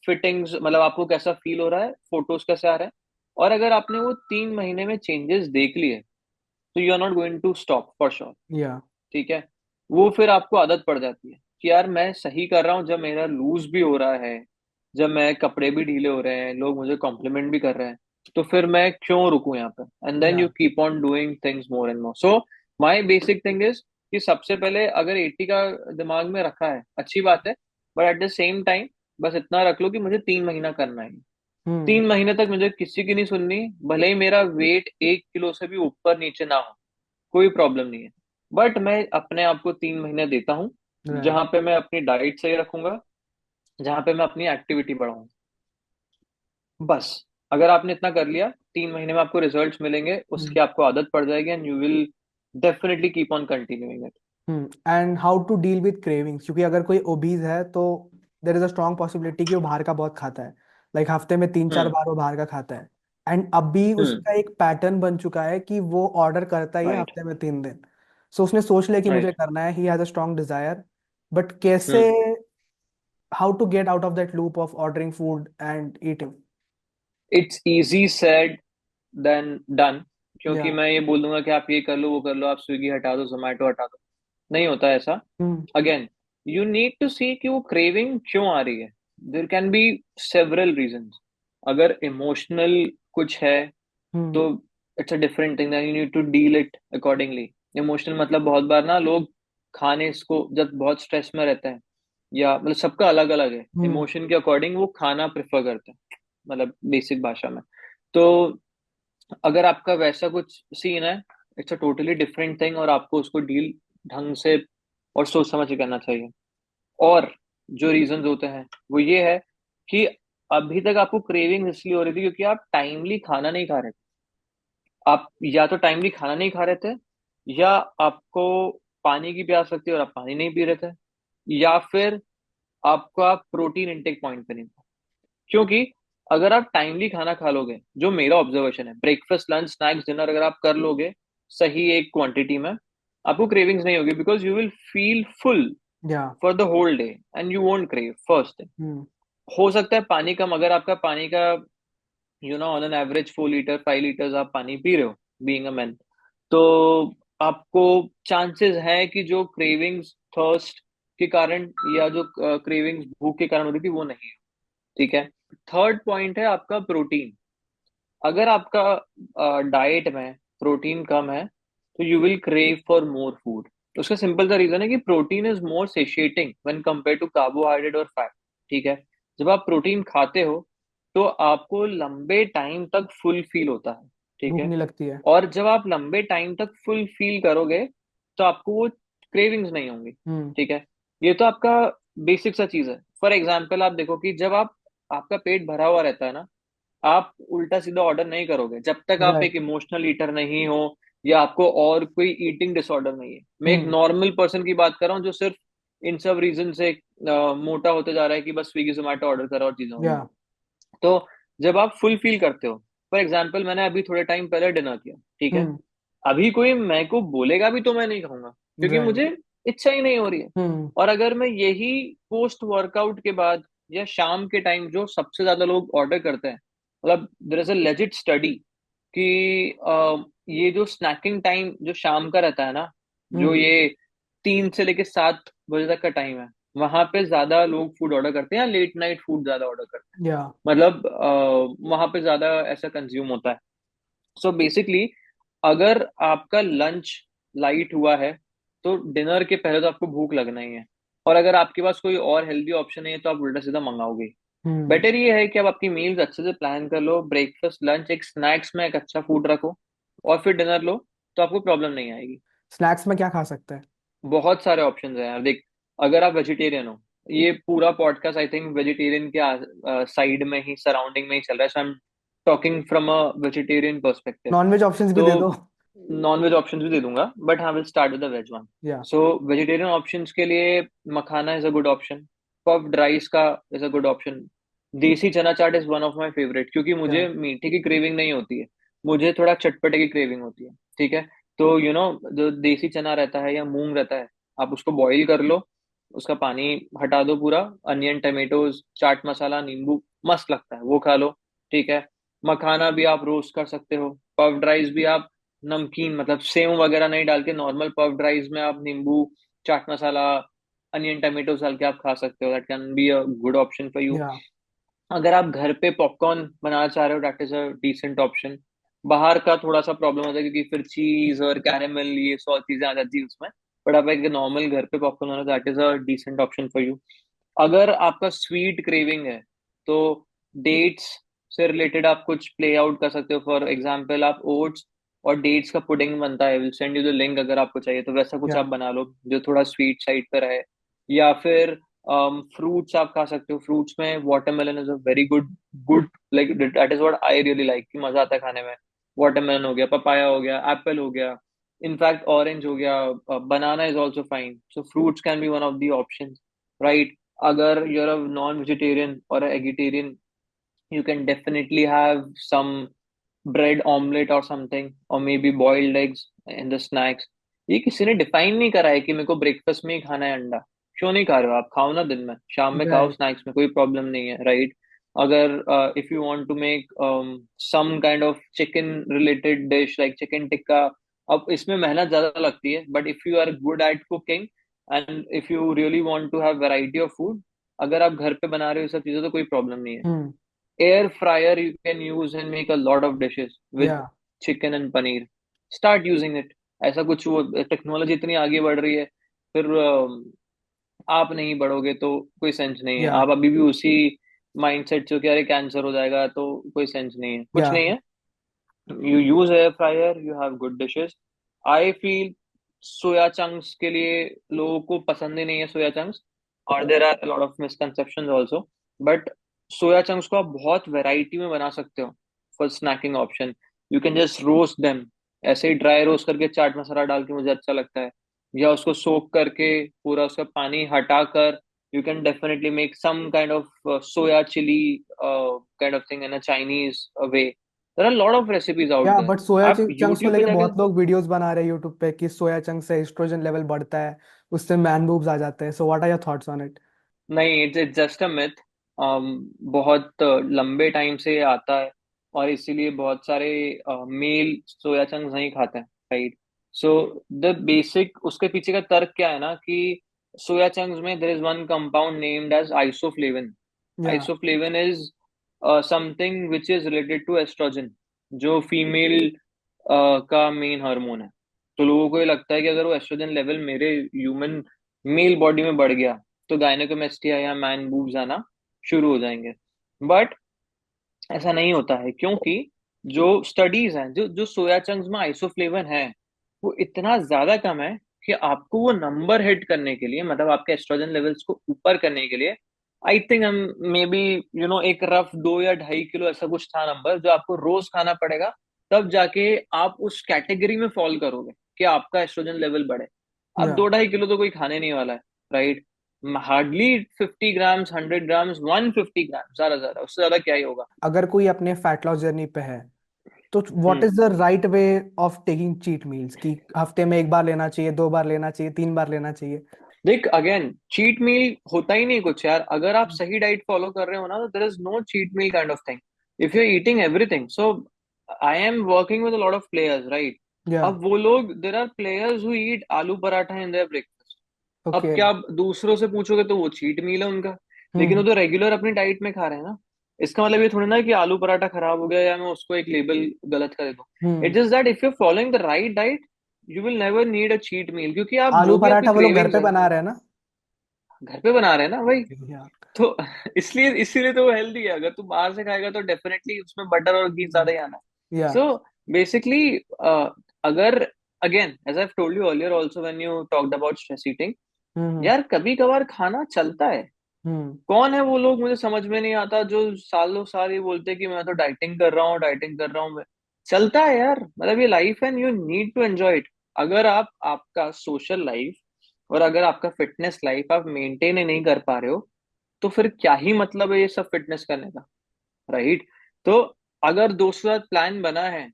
fittings, मतलब आपको कैसा फील हो रहा है, फोटोज कैसे आ रहा है। और अगर आपने वो 3 महीने में चेंजेस देख लिए, तो you are not going to stop for sure. Yeah. ठीक है। वो फिर आपको आदत पड़ जाती है कि यार मैं सही कर रहा हूँ, जब मेरा लूज भी हो रहा है, जब मैं कपड़े भी ढीले हो रहे हैं, लोग मुझे कॉम्प्लीमेंट भी कर रहे हैं, तो फिर मैं क्यों रुकूं यहाँ पे, एंड देन या। You keep on doing things more and more. So my basic thing is कि सबसे पहले अगर 80 का दिमाग में रखा है अच्छी बात है, but at the same time बस इतना रख लो कि मुझे 3 महीना करना है। हम्म। 3 महीने तक मुझे किसी की नहीं सुननी, भले ही मेरा वेट 1 किलो से भी ऊपर नीचे ना हो, कोई प्रॉब्लम नहीं है। बट मैं अपने आप को 3 महीने देता हूँ, राइट। जहां पे मैं अपनी डाइट सही रखूंगा, जहां पे मैं अपनी एक्टिविटी बढ़ाऊंगा, बस। अगर आपने इतना कर लिया, 3 महीने में आपको रिजल्ट्स मिलेंगे, हम्म। उसकी आपको आदत पड़ जाएगी, and you will definitely keep on continuing it. And how to deal with cravings, क्योंकि अगर कोई ओबीज है तो there is a strong possibility कि वो बाहर का बहुत खाता है। लाइक हफ्ते में 3 4 बार हम्म। वो बाहर का खाता है। एंड अब भी हम्म। उसका एक पैटर्न बन चुका है कि वो ऑर्डर करता ही है राइट। हफ्ते में 3 दिन। सो उसने सोच लिया कि मुझे राइट। करना है, he has a strong desire. But कैसे, hmm. How to get out of that loop of ordering food and eating? It's easy said then done. Yeah. क्योंकि मैं ये बोल दूंगा कि आप ये कर लो वो कर लो, आप स्विगी हटा दो, जोमेटो हटा दो, नहीं होता ऐसा। हम्म। Again, you need to see कि वो क्रेविंग क्यों आ रही है। There can be several reasons. अगर इमोशनल कुछ है, हम्म। तो it's a different thing, you need to deal it accordingly. Emotional मतलब बहुत बार ना लोग खाने इसको जब बहुत स्ट्रेस में रहते हैं, या मतलब सबका अलग अलग है, हम्म। इमोशन के अकॉर्डिंग वो खाना प्रेफर करते हैं, मतलब बेसिक भाषा में। तो अगर आपका वैसा कुछ सीन है, it's a totally different thing, और आपको उसको डील ढंग से और सोच समझ के करना चाहिए। और जो रीजंस होते हैं वो ये है कि अभी तक आपको क्रेविंग इसलिए हो रही थी क्योंकि आप टाइमली खाना नहीं खा रहे थे। आप या तो टाइमली खाना नहीं खा रहे थे, या आपको पानी की प्यास लगती है और आप पानी नहीं पी रहे थे, या फिर आपका प्रोटीन इंटेक पॉइंट पे नहीं था। क्योंकि अगर आप टाइमली खाना खा लोगे, जो मेरा ऑब्जर्वेशन है, ब्रेकफास्ट लंच स्नैक्स डिनर अगर आप कर लोगे सही एक क्वांटिटी में, आपको क्रेविंग्स नहीं होगी, because you will feel full yeah. For the whole day, and you won't crave first thing. Hmm. हो सकता है पानी कम, अगर आपका पानी का on an average 4 litre 5 litre आप पानी पी रहे हो, बीइंग अ मैन, तो आपको चांसेस है कि जो क्रेविंग्स थर्स्ट के कारण, या जो क्रेविंग्स भूख के कारण हो रही थी, वो नहीं है। ठीक है। थर्ड पॉइंट है आपका प्रोटीन। अगर आपका डाइट में प्रोटीन कम है, तो you will crave for more food. उसका सिंपल सा रीजन है कि protein is more satiating when compare to carbohydrate और फैट। ठीक है। जब आप प्रोटीन खाते हो, तो आपको लंबे टाइम तक फुल फील होता है। ठीक भूख है। नहीं लगती है। और जब आप लंबे टाइम तक फुल फील करोगे, तो आपको वो क्रेविंग्स नहीं होंगी। हम्म। ठीक है। ये तो आपका बेसिक सा चीज है। फॉर एग्जाम्पल आप देखो कि जब आप आपका पेट भरा हुआ रहता है ना, आप उल्टा सीधा ऑर्डर नहीं करोगे जब तक आप राइट। एक इमोशनल ईटर नहीं हो, या आपको और कोई ईटिंग डिसऑर्डर नहीं है। मैं एक हम्म। नॉर्मल पर्सन की बात कर रहा हूँ जो सिर्फ इन सब रीजन से मोटा होते जा रहा है कि बस स्विगी जोमेटो ऑर्डर करा और चीजें या। होगी। तो जब आप फुल फील करते हो, फॉर एग्जाम्पल मैंने अभी थोड़े टाइम पहले डिनर किया, ठीक है, हम्म। अभी कोई मेरे को बोलेगा भी तो मैं नहीं खाऊंगा, क्योंकि राइट। मुझे इच्छा ही नहीं हो रही है। हम्म। और अगर मैं यही पोस्ट वर्कआउट के बाद या शाम के टाइम, जो सबसे ज्यादा लोग ऑर्डर करते हैं, मतलब there is a legit study कि ये जो स्नैकिंग टाइम जो शाम का रहता है ना, जो हम्म। ये 3 से लेके 7 बजे तक का टाइम है, वहां पे ज्यादा लोग फूड ऑर्डर करते हैं, या लेट नाइट फूड ज्यादा ऑर्डर करते हैं। या। मतलब वहां पे ज्यादा ऐसा कंज्यूम होता है। सो बेसिकली, अगर आपका लंच लाइट हुआ है, तो डिनर के पहले तो आपको भूख लगना ही है। और अगर आपके पास कोई और हेल्दी ऑप्शन है तो आप उल्टा सीधा मंगाओगे। हम्म। बेटर ये है कि आप आपकी मील्स अच्छे से प्लान कर लो, ब्रेकफास्ट लंच एक स्नैक्स में एक अच्छा फूड रखो, और फिर डिनर लो, तो आपको प्रॉब्लम नहीं आएगी। स्नैक्स में क्या खा सकते हैं? बहुत सारे ऑप्शंस हैं यार, देख। अगर आप वेजिटेरियन हो, ये पूरा पॉडकास्ट आई थिंक वेजिटेरियन के साइड में ही, सराउंडिंग में ही चल रहा है, so I am talking from a vegetarian perspective. Non veg options भी तो दे दो। नॉन वेज ऑप्शंस भी दे दूंगा, बट हाँ, will start with the veg one. Yeah. So vegetarian options के लिए makhana is a good option, puffed rice का is a good option, desi chana chaat is one of my favourite, क्योंकि या। मुझे मीठे की क्रेविंग नहीं होती है, मुझे थोड़ा चटपटे की क्रेविंग होती है, ठीक है। तो जो देसी चना रहता है या मूंग रहता है, आप उसको बॉईल कर लो, उसका पानी हटा दो पूरा, अनियन टमेटोज चाट मसाला नींबू, मस्त लगता है, वो खा लो, ठीक है। मखाना भी आप रोस्ट कर सकते हो, पफ्ड राइस भी आप नमकीन, मतलब सेव वगैरह नहीं डाल के नॉर्मल पफ्ड राइस में आप नींबू, चाट मसाला, अनियन टमेटोज डाल के आप खा सकते हो, that can be a good option for you. या। अगर आप घर पे पॉपकॉर्न बनाना चाह रहे हो, that is a decent option. बाहर का थोड़ा सा प्रॉब्लम होता है, क्योंकि फिर चीज और कैरेमल ये सौ चीजें आ जाती है उसमें। बट आप एक नॉर्मल घर पे पॉपकॉर्न बनाना, that is a decent option for you. अगर आपका स्वीट क्रेविंग है, तो डेट्स से रिलेटेड आप कुछ प्ले आउट कर सकते हो। फॉर एग्जाम्पल, आप ओट्स और डेट्स का पुडिंग बनता है, will send you the link, अगर आपको चाहिए तो वैसा कुछ या। आप बना लो जो थोड़ा स्वीट साइड पर है। या फिर फ्रूट्स आप खा सकते हो, फ्रूट्स में watermelon is a very good, good like that is what I really like, कि मजा आता है खाने में। वाटरमेलन हो गया, पपाया हो गया, एप्पल हो गया, इनफैक्ट ऑरेंज हो गया, banana is also fine. So fruits can be one of the option, right. अगर you're a non-vegetarian or a vegetarian, you can definitely have some bread omelette or something, or maybe boiled eggs in the snacks। ये किसी ने define नहीं करा है कि मेरे को ब्रेकफास्ट में ही खाना है अंडा। क्यों नहीं खा रहे हो? आप खाओ ना, दिन में शाम में खाओ, राइट। स्नैक्स में कोई प्रॉब्लम नहीं है, राइट। अगर if you want to make some kind of chicken related dish like chicken tikka, अब इसमें मेहनत ज्यादा लगती है, but if you are good at cooking and if you really want to have variety of food, अगर आप घर पे बना रहे हो ये सब चीजें, तो कोई प्रॉब्लम नहीं है। Hmm. Air fryer you can use and make a lot of dishes with या। chicken and paneer, start using it। ऐसा कुछ, वो टेक्नोलॉजी इतनी आगे बढ़ रही है, फिर आप नहीं बढ़ोगे तो कोई सेंस नहीं है। या। आप अभी भी उसी माइंडसेट से हो कि अरे कैंसर हो जाएगा, तो कोई सेंस नहीं है, या। कुछ नहीं है। You use air fryer, you have good dishes. I feel soya chunks के लिए लोगों को पसंद ही नहीं है सोया चंक्स, और there are lot of misconception also. But soya chunks को आप बहुत वैरायटी में बना सकते हो for snacking option. You can just roast them, ऐसे ही ड्राई रोस्ट करके चाट मसाला डाल के मुझे अच्छा लगता है, या उसको सोक करके पूरा उसका पानी हटा कर you can definitely make some kind of soya chilli kind of thing in a Chinese way. There are lot of recipes out yeah there. But soya आप चंक्स को यूट्यूब पे लेके जाके, बहुत लोग वीडियोस बना रहे हैं यूट्यूब पे कि सोया चंक्स से एस्ट्रोजन लेवल बढ़ता है, उससे मैन बूब्स आ जाते हैं। So what are your thoughts on it? नहीं, इट्स जस्ट अ मिथ। बहुत लंबे टाइम से आता है, और इसीलिए बहुत सारे मेल सोया चंक्स नहीं खाते हैं, राइट। सो द बेसिक उसके पीछे का तर्क क्या है ना, कि सोया चंक्स में there is one compound named as isoflavone. या। Isoflavone is something which is related to estrogen, जो फीमेल का मेन हार्मोन है। तो लोगों को ये लगता है कि अगर वो एस्ट्रोजन लेवल मेरे ह्यूमन मेल बॉडी में बढ़ गया, तो गायनेकोमेस्टिया या मैन बूब्स आना शुरू हो जाएंगे। बट ऐसा नहीं होता है, क्योंकि जो स्टडीज हैं, जो जो सोया चंक्स में आइसोफ्लेवन है, वो इतना ज्यादा कम है कि आपको वो नंबर हिट करने के लिए, मतलब आपके एस्ट्रोजन लेवल्स को ऊपर करने के लिए, आई थिंक हम मे बी एक रफ 2 या 2.5 किलो ऐसा कुछ था नंबर, जो आपको रोज खाना पड़ेगा, तब जाके आप उस कैटेगरी में फॉल करोगे कि आपका एस्ट्रोजन लेवल बढ़े। अब या 2-2.5 किलो तो कोई खाने नहीं वाला है, राइट? हार्डली 50 ग्राम्स, 100 ग्राम्स, 150 ग्राम, ज्यादा ज्यादा, उससे ज्यादा क्या ही होगा। अगर कोई अपने फैट लॉस जर्नी पे है, तो what hmm. Is the right way of taking cheat meals, कि हफ्ते में एक बार लेना चाहिए, दो बार लेना चाहिए, तीन बार लेना चाहिए? देख, अगेन चीट मील होता ही नहीं कुछ यार, अगर आप सही डाइट फॉलो कर रहे हो ना, तो there is no cheat meal kind of thing. If you are eating everything, so I am working with a lot of players, right? या अब वो लोग, there are players who eat aloo paratha in their breakfast. अब okay. क्या आप दूसरों से पूछोगे तो वो चीट मील है उनका, लेकिन वो हम्म तो रेगुलर अपनी डाइट में खा रहे हैं ना। इसका मतलब ये थोड़ी ना है कि आलू पराठा खराब हो गया या मैं उसको एक लेबल गलत कर दूं। Hmm. It just that if you following the right diet, you will never need a cheat meal, क्योंकि आप आलू जो भी आपकी पराठा वो लोग घर क्रेविंग्स पे है बना रहे हैं ना? घर पे बना रहे हैं ना भाई। या तो इसलिए इसीलिए तो वो हेल्दी है। अगर तू बाहर से खाएगा तो डेफिनेटली उसमें बटर और घी ज्यादा ही आना है। या सो बेसिकली, अगर, again as I told you earlier also when you talked about stress eating, hmm यार कभी कभार खाना चलता है। हम्म कौन है वो लोग, मुझे समझ में नहीं आता, जो सालों साल ये बोलते हैं कि मैं तो डाइटिंग कर रहा हूँ, डाइटिंग कर रहा हूँ। चलता है यार, मतलब ये लाइफ है and you need to enjoy it. अगर आप आपका सोशल लाइफ और अगर आपका फिटनेस लाइफ आप मेंटेन ही नहीं कर पा रहे हो, तो फिर क्या ही मतलब है ये सब फिटनेस करने का, राइट? तो अगर दोस्तों के साथ प्लान बना है,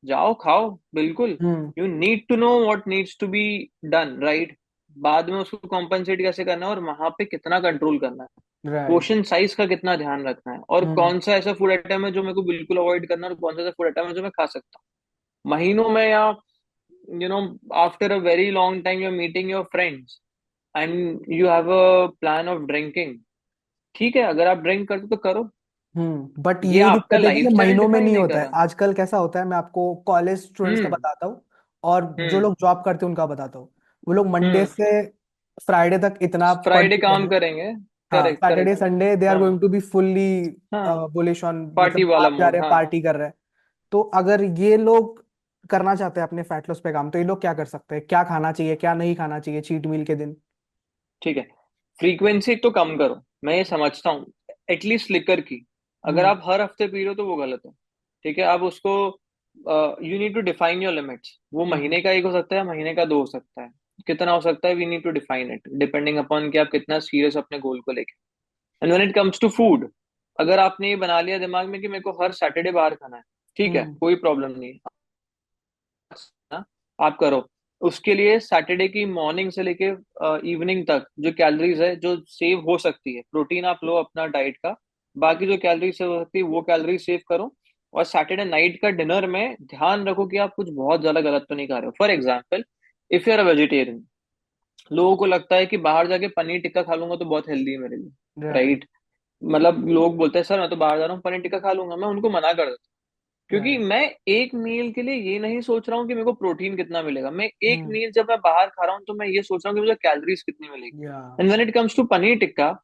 जाओ खाओ, बिल्कुल। Hmm. You need to know what needs to be done, right? बाद में उसको कॉम्पनसेट कैसे करना है और वहां पे कितना कंट्रोल करना है, राइट। पोर्शन साइज का कितना ध्यान रखना है, और हम्म कौन सा ऐसा फूड आइटम है जो मेरे को बिल्कुल अवॉइड करना है, और कौन सा ऐसा फूड आइटम है जो मैं खा सकता हूँ महीनों में, या you know after a very long time you are meeting your friends and you have a plan of drinking. ठीक है, अगर आप ड्रिंक करते तो करो। बट ये ये आपका दिक्कत है कि ये लाइफस्टाइल महीनों में डिफाइन नहीं नहीं होता कर है। रहा। आजकल कैसा होता है, मैं आपको कॉलेज स्टूडेंट्स का हम्म। बताता हूँ और जो हम्म। लोग जॉब करते हैं उनका बताता हूँ। वो लोग मंडे हम्म। से फ्राइडे तक इतना पढ़ फ्राइडे चुके काम हैं। करेंगे। हाँ, correct, Saturday correct. Sunday they are हाँ। गोइंग टू बी फुल्ली हाँ। बुलिश ऑन, मतलब पार्टी वाला बाहर जा मूड, रहे हैं, हाँ। पार्टी कर रहे हैं। तो अगर ये लोग करना चाहते हैं अपने फैट लॉस पे काम, तो ये लोग क्या कर सकते हैं? क्या खाना चाहिए, क्या नहीं खाना चाहिए चीट मील के दिन? ठीक है, फ्रीक्वेंसी तो कम करो, मैं ये समझता हूँ। एटलीस्ट लिकर की, अगर हम्म आप हर हफ्ते पी रहे हो तो वो गलत है। ठीक है, आप उसको, you need to define your limits. वो हम्म महीने का एक हो सकता है, महीने का दो हो सकता है, कितना हो सकता है, we need to define it depending upon कि आप कितना सीरियस अपने गोल को लेके। And when it comes to food, अगर आपने ये बना लिया दिमाग में कि मेरे को हर सैटरडे बाहर खाना है, ठीक है, हम्म कोई प्रॉब्लम नहीं ना, आप करो। उसके लिए सैटरडे की मॉर्निंग से लेके इवनिंग तक जो कैलोरीज है जो सेव हो सकती है, प्रोटीन आप लो अपना डाइट का, बाकी जो कैलोरी सेव हो सकती है वो कैलोरी सेव करो। और सैटरडे नाइट का डिनर में ध्यान रखो कि आप कुछ बहुत ज्यादा गलत तो नहीं खा रहे हो। For example, if you are a vegetarian, लोगों को लगता है कि बाहर जाके पनीर टिक्का खा लूंगा तो बहुत हेल्दी है मेरे लिए, राइट राइट? मतलब लोग बोलते हैं सर मैं तो बाहर जा रहा हूँ पनीर टिक्का खा लूंगा, मैं उनको मना कर, क्योंकि राइट। मैं एक मील के लिए ये नहीं सोच रहा हूँ कि मेरे को प्रोटीन कितना मिलेगा। मैं एक हम्म मील जब मैं बाहर खा रहा हूँ तो मैं ये सोच रहा हूँ कि मुझे कैलोरीज कितनी मिलेगी। या and when it comes to paneer tikka,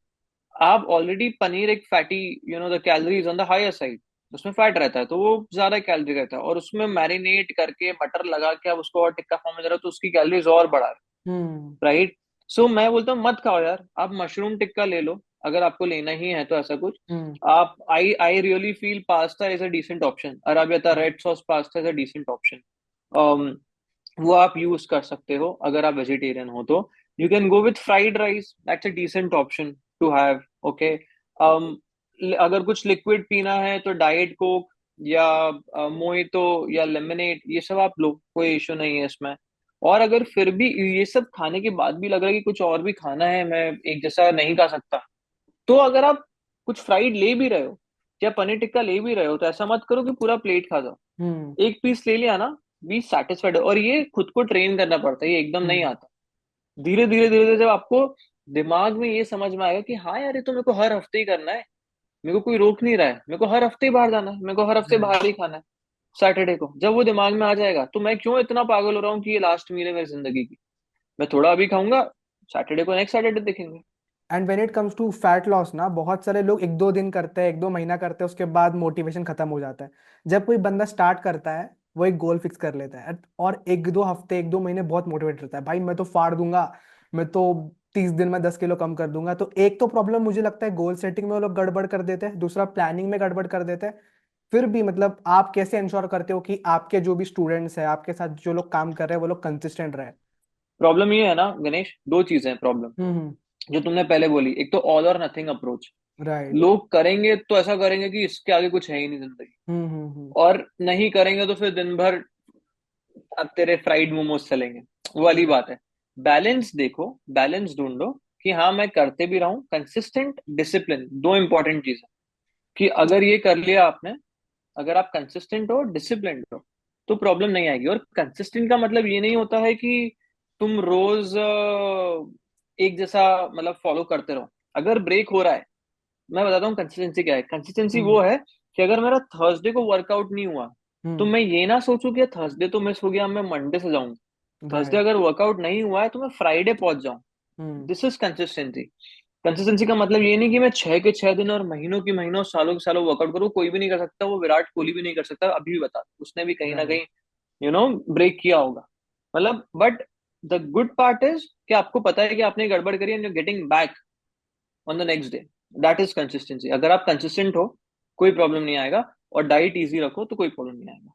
आप ऑलरेडी पनीर एक fatty, the calories on the higher side, उसमें फैट रहता है तो वो ज्यादा कैलोरी रहता है, और उसमें मैरिनेट करके बटर लगा के आप उसको और टिक्का फॉर्म में दे रहे हो तो उसकी कैलोरीज और बढ़ा है, हम्म राइट? सो मैं बोलता हूँ मत खाओ यार, आप मशरूम टिक्का ले लो, अगर आपको लेना ही है तो ऐसा कुछ। हम्म आप, I I really feel pasta is a decent option, arrabbiata red sauce pasta is a decent option. वो आप यूज कर सकते हो अगर आप वेजिटेरियन हो तो। You can go with fried rice, that's a decent option to have, okay. अगर कुछ लिक्विड पीना है तो डाइट कोक या मोहितो या लेमनेड, ये सब आप लो, कोई इशू नहीं है इसमें। और अगर फिर भी ये सब खाने के बाद भी लग रहा है कि कुछ और भी खाना है, मैं एक जैसा नहीं खा सकता, तो अगर आप कुछ फ्राइड ले भी रहे हो या पनीर टिक्का ले भी रहे हो, तो ऐसा मत करो कि पूरा प्लेट खा जाओ। हम्म एक पीस ले लिया ना, बी सेटिस्फाइड। और ये खुद को ट्रेन करना पड़ता है, ये एकदम नहीं हम्म आता। धीरे धीरे धीरे धीरे जब आपको दिमाग में ये समझ में आएगा कि हाँ यार ये तो मेरे को हर हफ्ते ही करना है, मेरे को कोई रोक नहीं रहा है, मेरे को हर हफ्ते ही बाहर जाना है, मेरे को हर हफ्ते राइट। बाहर ही खाना है सैटरडे को, जब वो दिमाग में आ जाएगा तो मैं क्यों इतना पागल हो रहा हूँ कि ये लास्ट मील है मेरी जिंदगी की, मैं थोड़ा अभी खाऊंगा, सैटरडे को नेक्स्ट सैटरडे देखेंगे। And when it comes to fat loss ना, बहुत सारे लोग एक दो दिन करते हैं, एक दो महीना करते हैं, उसके बाद मोटिवेशन खत्म हो जाता है। जब कोई बंदा स्टार्ट करता है, वो एक गोल फिक्स कर लेता है और एक दो हफ्ते, एक दो महीने बहुत मोटिवेट रहता है, भाई मैं तो फाड़ दूंगा, मैं तो 30 दिन में 10 किलो कम कर दूंगा। तो एक तो प्रॉब्लम मुझे लगता है गोल सेटिंग में वो लोग गड़बड़ कर देते हैं, दूसरा प्लानिंग में गड़बड़ कर देते हैं। फिर भी मतलब आप कैसे इंश्योर करते हो कि आपके जो भी स्टूडेंट्स हैं, आपके साथ जो लोग काम कर रहे हैं, वो लोग कंसिस्टेंट रहे? प्रॉब्लम ये है ना गणेश, दो चीजें हैं प्रॉब्लम हम्म। जो तुमने पहले बोली। एक तो ऑल और नथिंग अप्रोच, राइट। लोग करेंगे तो ऐसा करेंगे कि इसके आगे कुछ है ही नहीं जिंदगी, हम्म। और नहीं करेंगे तो फिर दिन भर अब तेरे फ्राइड मोमोज चलेंगे। वो वाली राइट। बात है। बैलेंस देखो, बैलेंस ढूंढो कि हाँ मैं करते भी रहूं, कंसिस्टेंट डिसिप्लिन, दो इंपॉर्टेंट चीज है। कि अगर ये कर लिया आपने, अगर आप कंसिस्टेंट हो, डिसिप्लिन हो, तो प्रॉब्लम नहीं आएगी। और कंसिस्टेंट का मतलब ये नहीं होता है कि तुम रोज एक जैसा मतलब फॉलो करते रहो। अगर ब्रेक हो रहा है, मैं बताता हूँ कंसिस्टेंसी क्या है। कंसिस्टेंसी वो हम्म। है कि अगर मेरा थर्सडे को वर्कआउट नहीं हुआ, तो हम्म। मैं ये ना सोचूं कि थर्सडे तो मिस हो गया, मैं मंडे से जाऊंगा। Thursday right. अगर वर्कआउट नहीं हुआ है तो मैं फ्राइडे पहुंच जाऊं। Hmm. This is consistency. Consistency का मतलब ये नहीं कि मैं 6 के 6 दिन और महीनों की महीनों, सालों के सालों वर्कआउट करूँ। कोई भी नहीं कर सकता, वो विराट कोहली भी नहीं कर सकता। अभी भी बता, उसने भी कहीं ना राइट। कहीं ब्रेक किया होगा। मतलब but the good part is कि आपको पता है कि आपने गड़बड़ करी and you getting back on the next day. That is consistency. अगर आप कंसिस्टेंट हो, कोई प्रॉब्लम नहीं आएगा। और डाइट इजी रखो तो कोई प्रॉब्लम नहीं आएगा।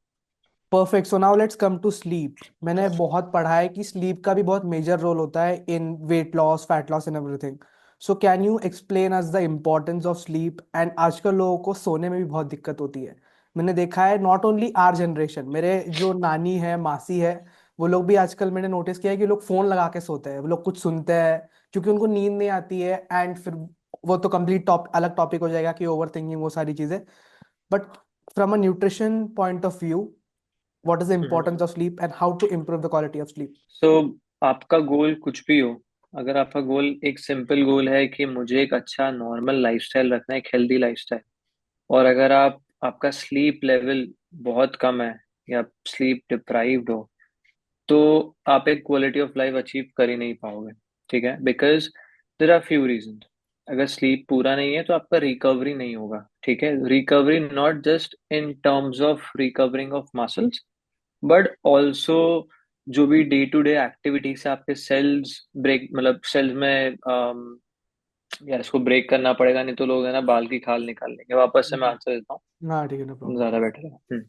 Perfect. So now let's come to sleep. मैंने बहुत पढ़ा है कि स्लीप का भी बहुत मेजर रोल होता है in weight loss, fat loss and everything. So can you explain us the importance of sleep? And आजकल लोगों को सोने में भी बहुत दिक्कत होती है। मैंने देखा है नॉट ओनली आर जनरेशन, मेरे जो नानी है, मासी है, वो लोग भी आजकल मैंने नोटिस किया है कि लोग फोन लगा के सोते हैं, वो लोग कुछ सुनते हैं क्योंकि उनको नींद नहीं आती है। एंड फिर वो तो कंप्लीट अलग टॉपिक हो जाएगा कि ओवर थिंकिंग, वो सारी चीजें। But from a nutrition point of view, what is the importance of sleep and how to improve the quality of sleep? सो आपका गोल कुछ भी हो, अगर आपका गोल एक सिंपल गोल है कि मुझे एक अच्छा नॉर्मल लाइफस्टाइल रखना है, एक हेल्दी लाइफस्टाइल, और अगर आपका स्लीप लेवल बहुत कम है या स्लीप डिप्राइव्ड हो, तो आप एक क्वालिटी ऑफ लाइफ अचीव कर ही नहीं पाओगे। ठीक है, because there are few reason. अगर स्लीप पूरा नहीं है तो आपका रिकवरी नहीं होगा। ठीक है, recovery not just in terms of recovering of muscles, but also जो भी डे टू डे एक्टिविटीज से आपके सेल्स ब्रेक, मतलब सेल्स में यार इसको ब्रेक करना पड़ेगा, नहीं तो लोग है ना बाल की खाल निकाल लेंगे। वापस से मैं हम्म। आंसर देता हाँ ठीक है, नो हूँ, प्रॉब्लम। ज्यादा बेटर है।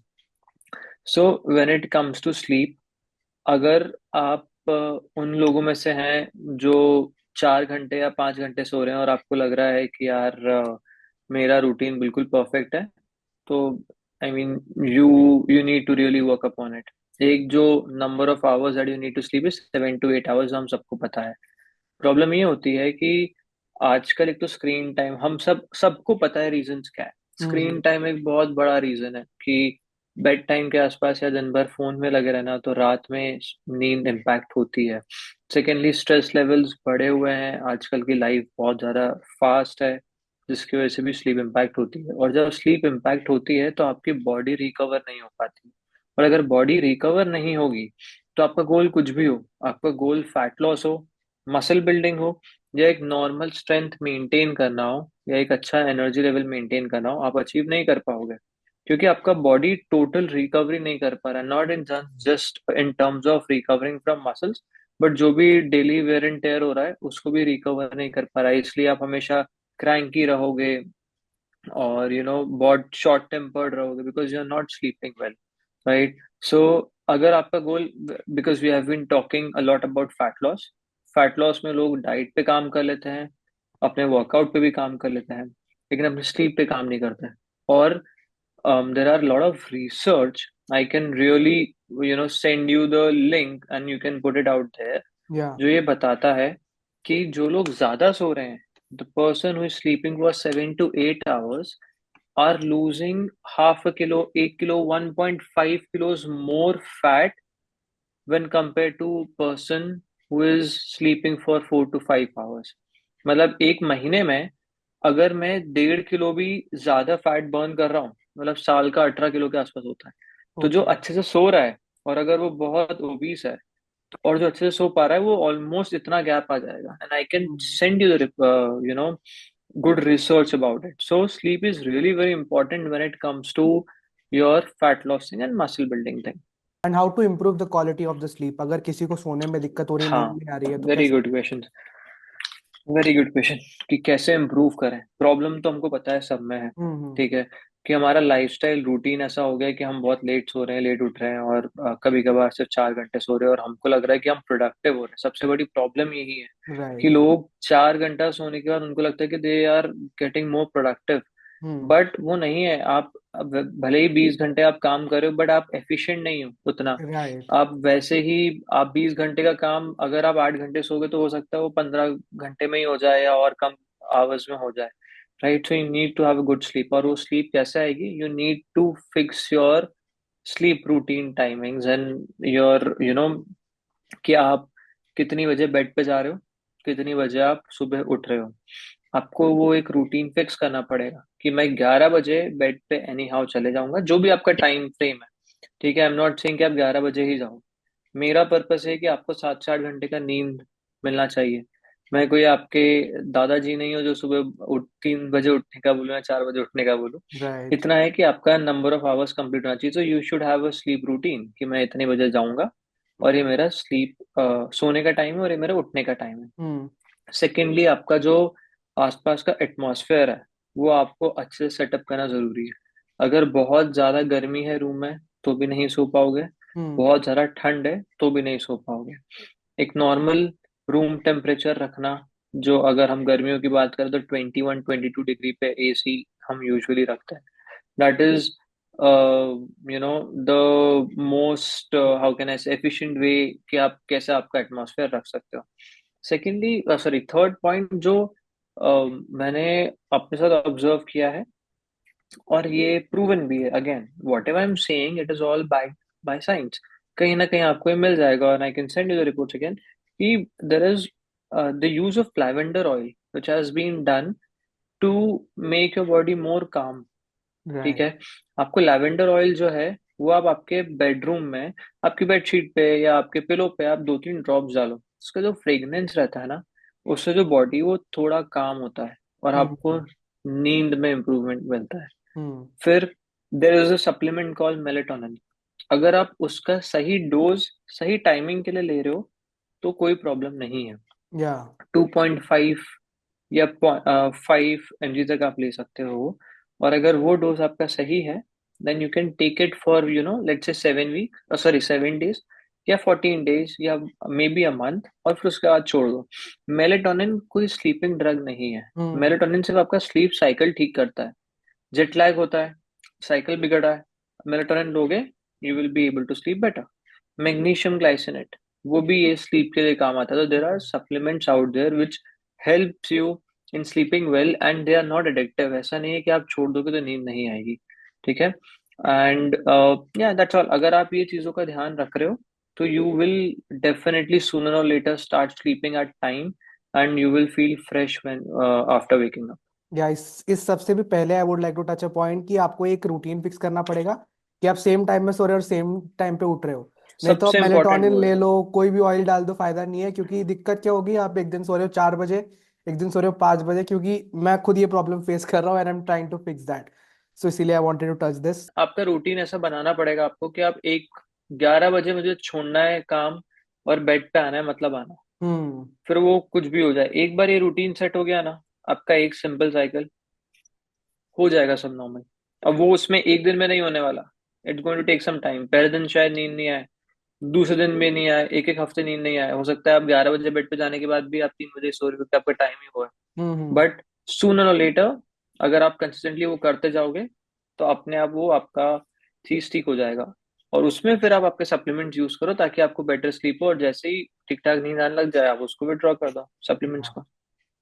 So when it comes to sleep, अगर आप उन लोगों में से हैं जो 4 घंटे या 5 घंटे सो रहे हैं और आपको लग रहा है कि यार मेरा रूटीन बिल्कुल परफेक्ट है, तो I mean you you need to really work upon it. एक जो number of hours that you need to sleep is 7 to 8 hours, हम सबको पता है। प्रॉब्लम ये होती है कि आजकल एक तो स्क्रीन टाइम, हम सबको पता है रीजंस क्या है। हम्म। स्क्रीन टाइम एक बहुत बड़ा रीजन है कि बेड टाइम के आसपास या दिन भर फोन में लगे रहना, तो रात में नींद इम्पैक्ट होती है। सेकेंडली स्ट्रेस लेवल्स बढ़े हुए हैं, आजकल की लाइफ बहुत ज़्यादा फास्ट है, जिसकी वजह से भी स्लीप इम्पैक्ट होती है। और जब स्लीप इम्पैक्ट होती है तो आपकी बॉडी रिकवर नहीं हो पाती। और अगर बॉडी रिकवर नहीं होगी, तो आपका गोल कुछ भी हो, आपका गोल फैट लॉस हो, मसल बिल्डिंग हो, या एक नॉर्मल स्ट्रेंथ मेंटेन करना हो, या एक अच्छा एनर्जी लेवल मेंटेन करना हो, आप अचीव नहीं कर पाओगे। क्योंकि आपका बॉडी टोटल रिकवरी नहीं कर पा रहा, not in just in terms of recovering from muscles, but जो भी डेली वेयर एंड टेयर हो रहा है उसको भी रिकवर नहीं कर पा रहा है। इसलिए आप हमेशा क्रैंकी रहोगे, और बहुत शॉर्ट टेम्पर्ड रहोगे, because you are not sleeping well, right? So अगर आपका goal, because we have been talking a lot about fat loss, fat loss में लोग डाइट पे काम कर लेते हैं, अपने वर्कआउट पे भी काम कर लेते हैं, लेकिन अपने स्लीप पे काम नहीं करते हैं। और there are a lot of research. I can really send you the link and you can put it out there, या। जो ये बताता है कि जो लोग ज्यादा सो रहे हैं, the person who is sleeping for 7 to 8 hours are losing half a kilo, 1 kilo, 1.5 kilos more fat when compared to person who is sleeping for 4 to 5 hours। मतलब एक महीने में अगर मैं 1.5 किलो भी ज्यादा फैट बर्न कर रहा हूँ, मतलब साल का 18 किलो के आसपास होता है। तो जो ओके। अच्छे से सो रहा है, और अगर वो बहुत ओबीस है, और जो अच्छे से सो पा रहा है, वो ऑलमोस्ट इतना गैप आ जाएगा। And I can send you the good research about it. So sleep is really very important when it comes to your fat lossing and muscle building thing. And how to improve the quality of the sleep? अगर किसी को सोने में दिक्कत हो रही है, नींद हाँ, नहीं आ रही है, तो वेरी कैसे? Good question. Very good question कि कैसे इम्प्रूव करें। प्रॉब्लम तो हमको पता है सब में है। हम्म। ठीक है। कि हमारा लाइफस्टाइल रूटीन ऐसा हो गया है कि हम बहुत लेट सो रहे हैं, लेट उठ रहे हैं, और कभी कभार सिर्फ 4 घंटे सो रहे हैं और हमको लग रहा है कि हम प्रोडक्टिव हो रहे हैं। सबसे बड़ी प्रॉब्लम यही है कि राइट। लोग 4 घंटा सोने के बाद उनको लगता है कि they are getting more productive. Hmm. But वो नहीं है। आप अब भले ही 20 घंटे आप काम कर रहे हो, बट आप एफिशिएंट नहीं हो उतना। राइट। आप वैसे ही, आप 20 घंटे का काम अगर आप 8 घंटे सोगे तो हो सकता है वो 15 घंटे में ही हो जाए या और कम आवर्स में हो जाए। Right. So you need to have a good sleep. और वो स्लीप कैसे आएगी? You need to fix your sleep routine timings and your कि आप कितनी बजे बेड पे जा रहे हो, कितनी बजे आप सुबह उठ रहे हो। आपको वो एक रूटीन फिक्स करना पड़ेगा कि मैं 11 बजे बेड पे एनी हाउ चले जाऊंगा, जो भी आपका टाइम फ्रेम है। ठीक है। आई एम नॉट सेइंग कि आप 11 बजे ही जाओ। मेरा पर्पस है कि आपको 7 से 8 घंटे का नींद मिलना चाहिए। मैं कोई आपके दादाजी नहीं हो जो सुबह 3 बजे उठने का बोलूँ या 4 बजे उठने का बोलूँ। राइट। इतना है कि आपका नंबर ऑफ आवर्स कंप्लीट होना चाहिए। तो you should have a slip routine कि मैं इतने बजे जाऊंगा और ये मेरा स्लीप सोने का टाइम है और ये मेरा उठने का टाइम है। हम्म। सेकेंडली, आपका जो आसपास का एटमॉस्फेयर है वो आपको अच्छे से सेटअप करना जरूरी है। अगर बहुत ज्यादा गर्मी है रूम में तो भी नहीं सो पाओगे। हम्म। बहुत ज्यादा ठंड है तो भी नहीं सो पाओगे। एक नॉर्मल रूम टेम्परेचर रखना, जो अगर हम गर्मियों की बात करें तो 21-22 डिग्री पे एसी हम यूजुअली रखते हैं। That is the most how can I से एफिशिएंट वे कि आप कैसे आपका एटमॉस्फेयर रख सकते हो। सेकेंडली, सॉरी, थर्ड पॉइंट जो मैंने अपने साथ ऑब्जर्व किया है और ये प्रूवन भी है, again whatever I am saying it is all by by science. कहीं ना कहीं आपको ये मिल जाएगा और I can send you the reports again कि there is the use of lavender oil which has been done to make your body more calm. ठीक राइट। है। आपको लैवेंडर ऑयल जो है वो आप आपके बेडरूम में, आपकी बेडशीट पे या आपके पिलो पे आप 2-3 ड्रॉप्स डालो। उसका जो फ्रेग्रेंस रहता है ना, उससे जो बॉडी वो थोड़ा काम होता है और आपको हम्म। नींद में इम्प्रूवमेंट मिलता है। हम्म। फिर there is a supplement called melatonin. अगर आप उसका सही डोज सही टाइमिंग के लिए ले रहे हो तो कोई प्रॉब्लम नहीं है। या। 2.5 या 5 mg तक आप ले सकते हो वो। और अगर वो डोज आपका सही है then you can take it for let's say 7 week, sorry 7 days या 14 डेज या मे बी अ मंथ, और फिर उसके बाद छोड़ दो। मेलेटोनिन कोई स्लीपिंग ड्रग नहीं है। हम्म। मेलेटोनिन सिर्फ आपका स्लीप साइकिल ठीक करता है। जेट लैग होता है, साइकिल बिगड़ा है, मेलेटोनिन लोगे you will be able to sleep better. Magnesium glycinate, वो भी ये स्लीप के लिए काम आता है। तो there are supplements out there which helps you in sleeping well and they are not addictive. ऐसा नहीं है कि आप छोड़ दोगे तो नींद नहीं आएगी। ठीक है। एंड या दैट्स ऑल। अगर आप ये चीजों का ध्यान रख रहे हो तो यू विल डेफिनेटली सूनर और later start sleeping at time and you will feel fresh when after waking up. या इस सबसे भी पहले I would like to touch a point कि आपको एक रूटीन फिक्स करना पड़ेगा कि आप सेम टाइम में सो रहे हो और सेम टाइम पे उठ रहे हो। नहीं तो आप सबसे इम्पोर्टेंट मेलेटोनिन वो ले है। लो, कोई भी ऑयल डाल दो, फायदा नहीं है, क्योंकि दिक्कत क्या होगी, आप एक दिन सो रहे हो 4 बजे, एक दिन सो रहे हो 5 बजे, क्योंकि मैं खुद ये प्रॉब्लम फेस कर रहा हूँ and I am trying to fix that. So इसीलिए I wanted to touch this. आपका रूटीन ऐसा बनाना पड़ेगा आपको कि आप 11 बजे मुझे छोड़ना है काम और बेड पे आना है, मतलब आना। हम्म। फिर वो कुछ भी हो जाए, एक बार ये रूटीन सेट हो गया ना, आपका एक सिंपल साइकिल हो जाएगा सब नॉर्मल। अब वो उसमें एक दिन में नहीं होने वाला। It's going to take some time. पहले दिन शायद नींद नहीं आए, दूसरे दिन भी नहीं आए, एक एक हफ्ते नींद नहीं आए। हो सकता है आप 11 बजे बेड पे जाने के बाद भी आप 3 बजे सो रहे हो क्योंकि आपका टाइम ही वो है। हम्म। बट सूनर और लेटर अगर आप कंसिस्टेंटली वो करते जाओगे तो अपने आप वो आपका चीज ठीक हो जाएगा। और उसमें फिर आप आपके सप्लीमेंट्स यूज करो ताकि आपको बेटर स्लीप हो, और जैसे ही ठीक ठाक नींद आने लग जाए आप उसको विड्रॉ कर दो सप्लीमेंट्स को।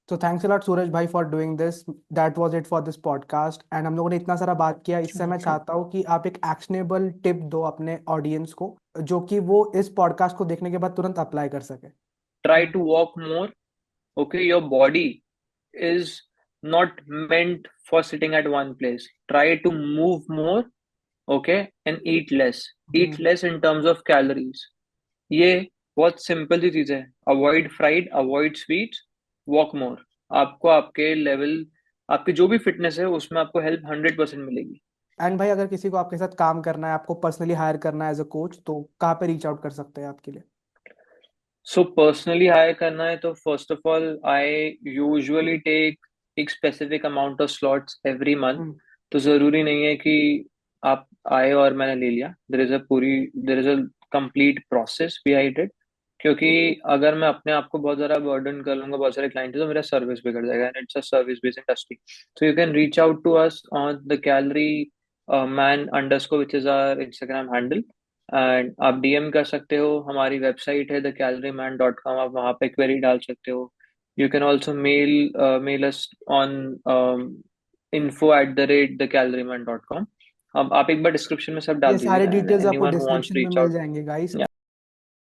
तो थैंक्स अ लॉट सूरज भाई for doing this. That was it for this podcast and हम लोगों ने इतना सारा बात किया, इससे मैं वेलकम। चाहता हूँ कि आप एक एक्शनेबल टिप दो अपने ऑडियंस को, जो कि वो इस पॉडकास्ट को देखने के बाद तुरंत अप्लाई कर सके। Try to walk more. Okay, your body is not meant for sitting at one place. Try to move more, okay, and eat less. Eat hmm. less in terms of calories. ये बहुत simple सी चीज है। Avoid fried, avoid sweets, walk more. आपको आपके level, आपकी जो भी फिटनेस है उसमें आपको हेल्प 100% मिलेगी। एंड भाई, अगर किसी को आपके साथ काम करना है, आपको पर्सनली हायर करना है एज अ कोच, तो कहाँ पे रीच आउट कर सकते हैं आपके लिए? सो पर्सनली हायर करना है तो first of all I usually take एक specific amount of slots every month. Hmm. तो जरूरी नहीं है कि आप आए और मैंने ले लिया। देर is a complete process behind it. क्योंकि अगर मैं अपने आप को बहुत ज्यादा बर्डन कर लूंगा बहुत सारे क्लाइंट तो मेरा सर्विस बिगड़ जाएगा, and it's a service based industry. So you can reach out to us on the calorie man underscore which is our Instagram handle. एंड आप डीएम कर सकते हो। हमारी वेबसाइट है thecaloryman.com, आप वहाँ पे क्वेरी डाल सकते हो। You can also mail us on info@thecaloryman.com। अब आप एक बार डिस्क्रिप्शन में सब ये डाल सारे दीजिएगा, एंड डिटेल्स आपको anyone who wants description to में रीच मिल आउट। जाएंगे गाइस।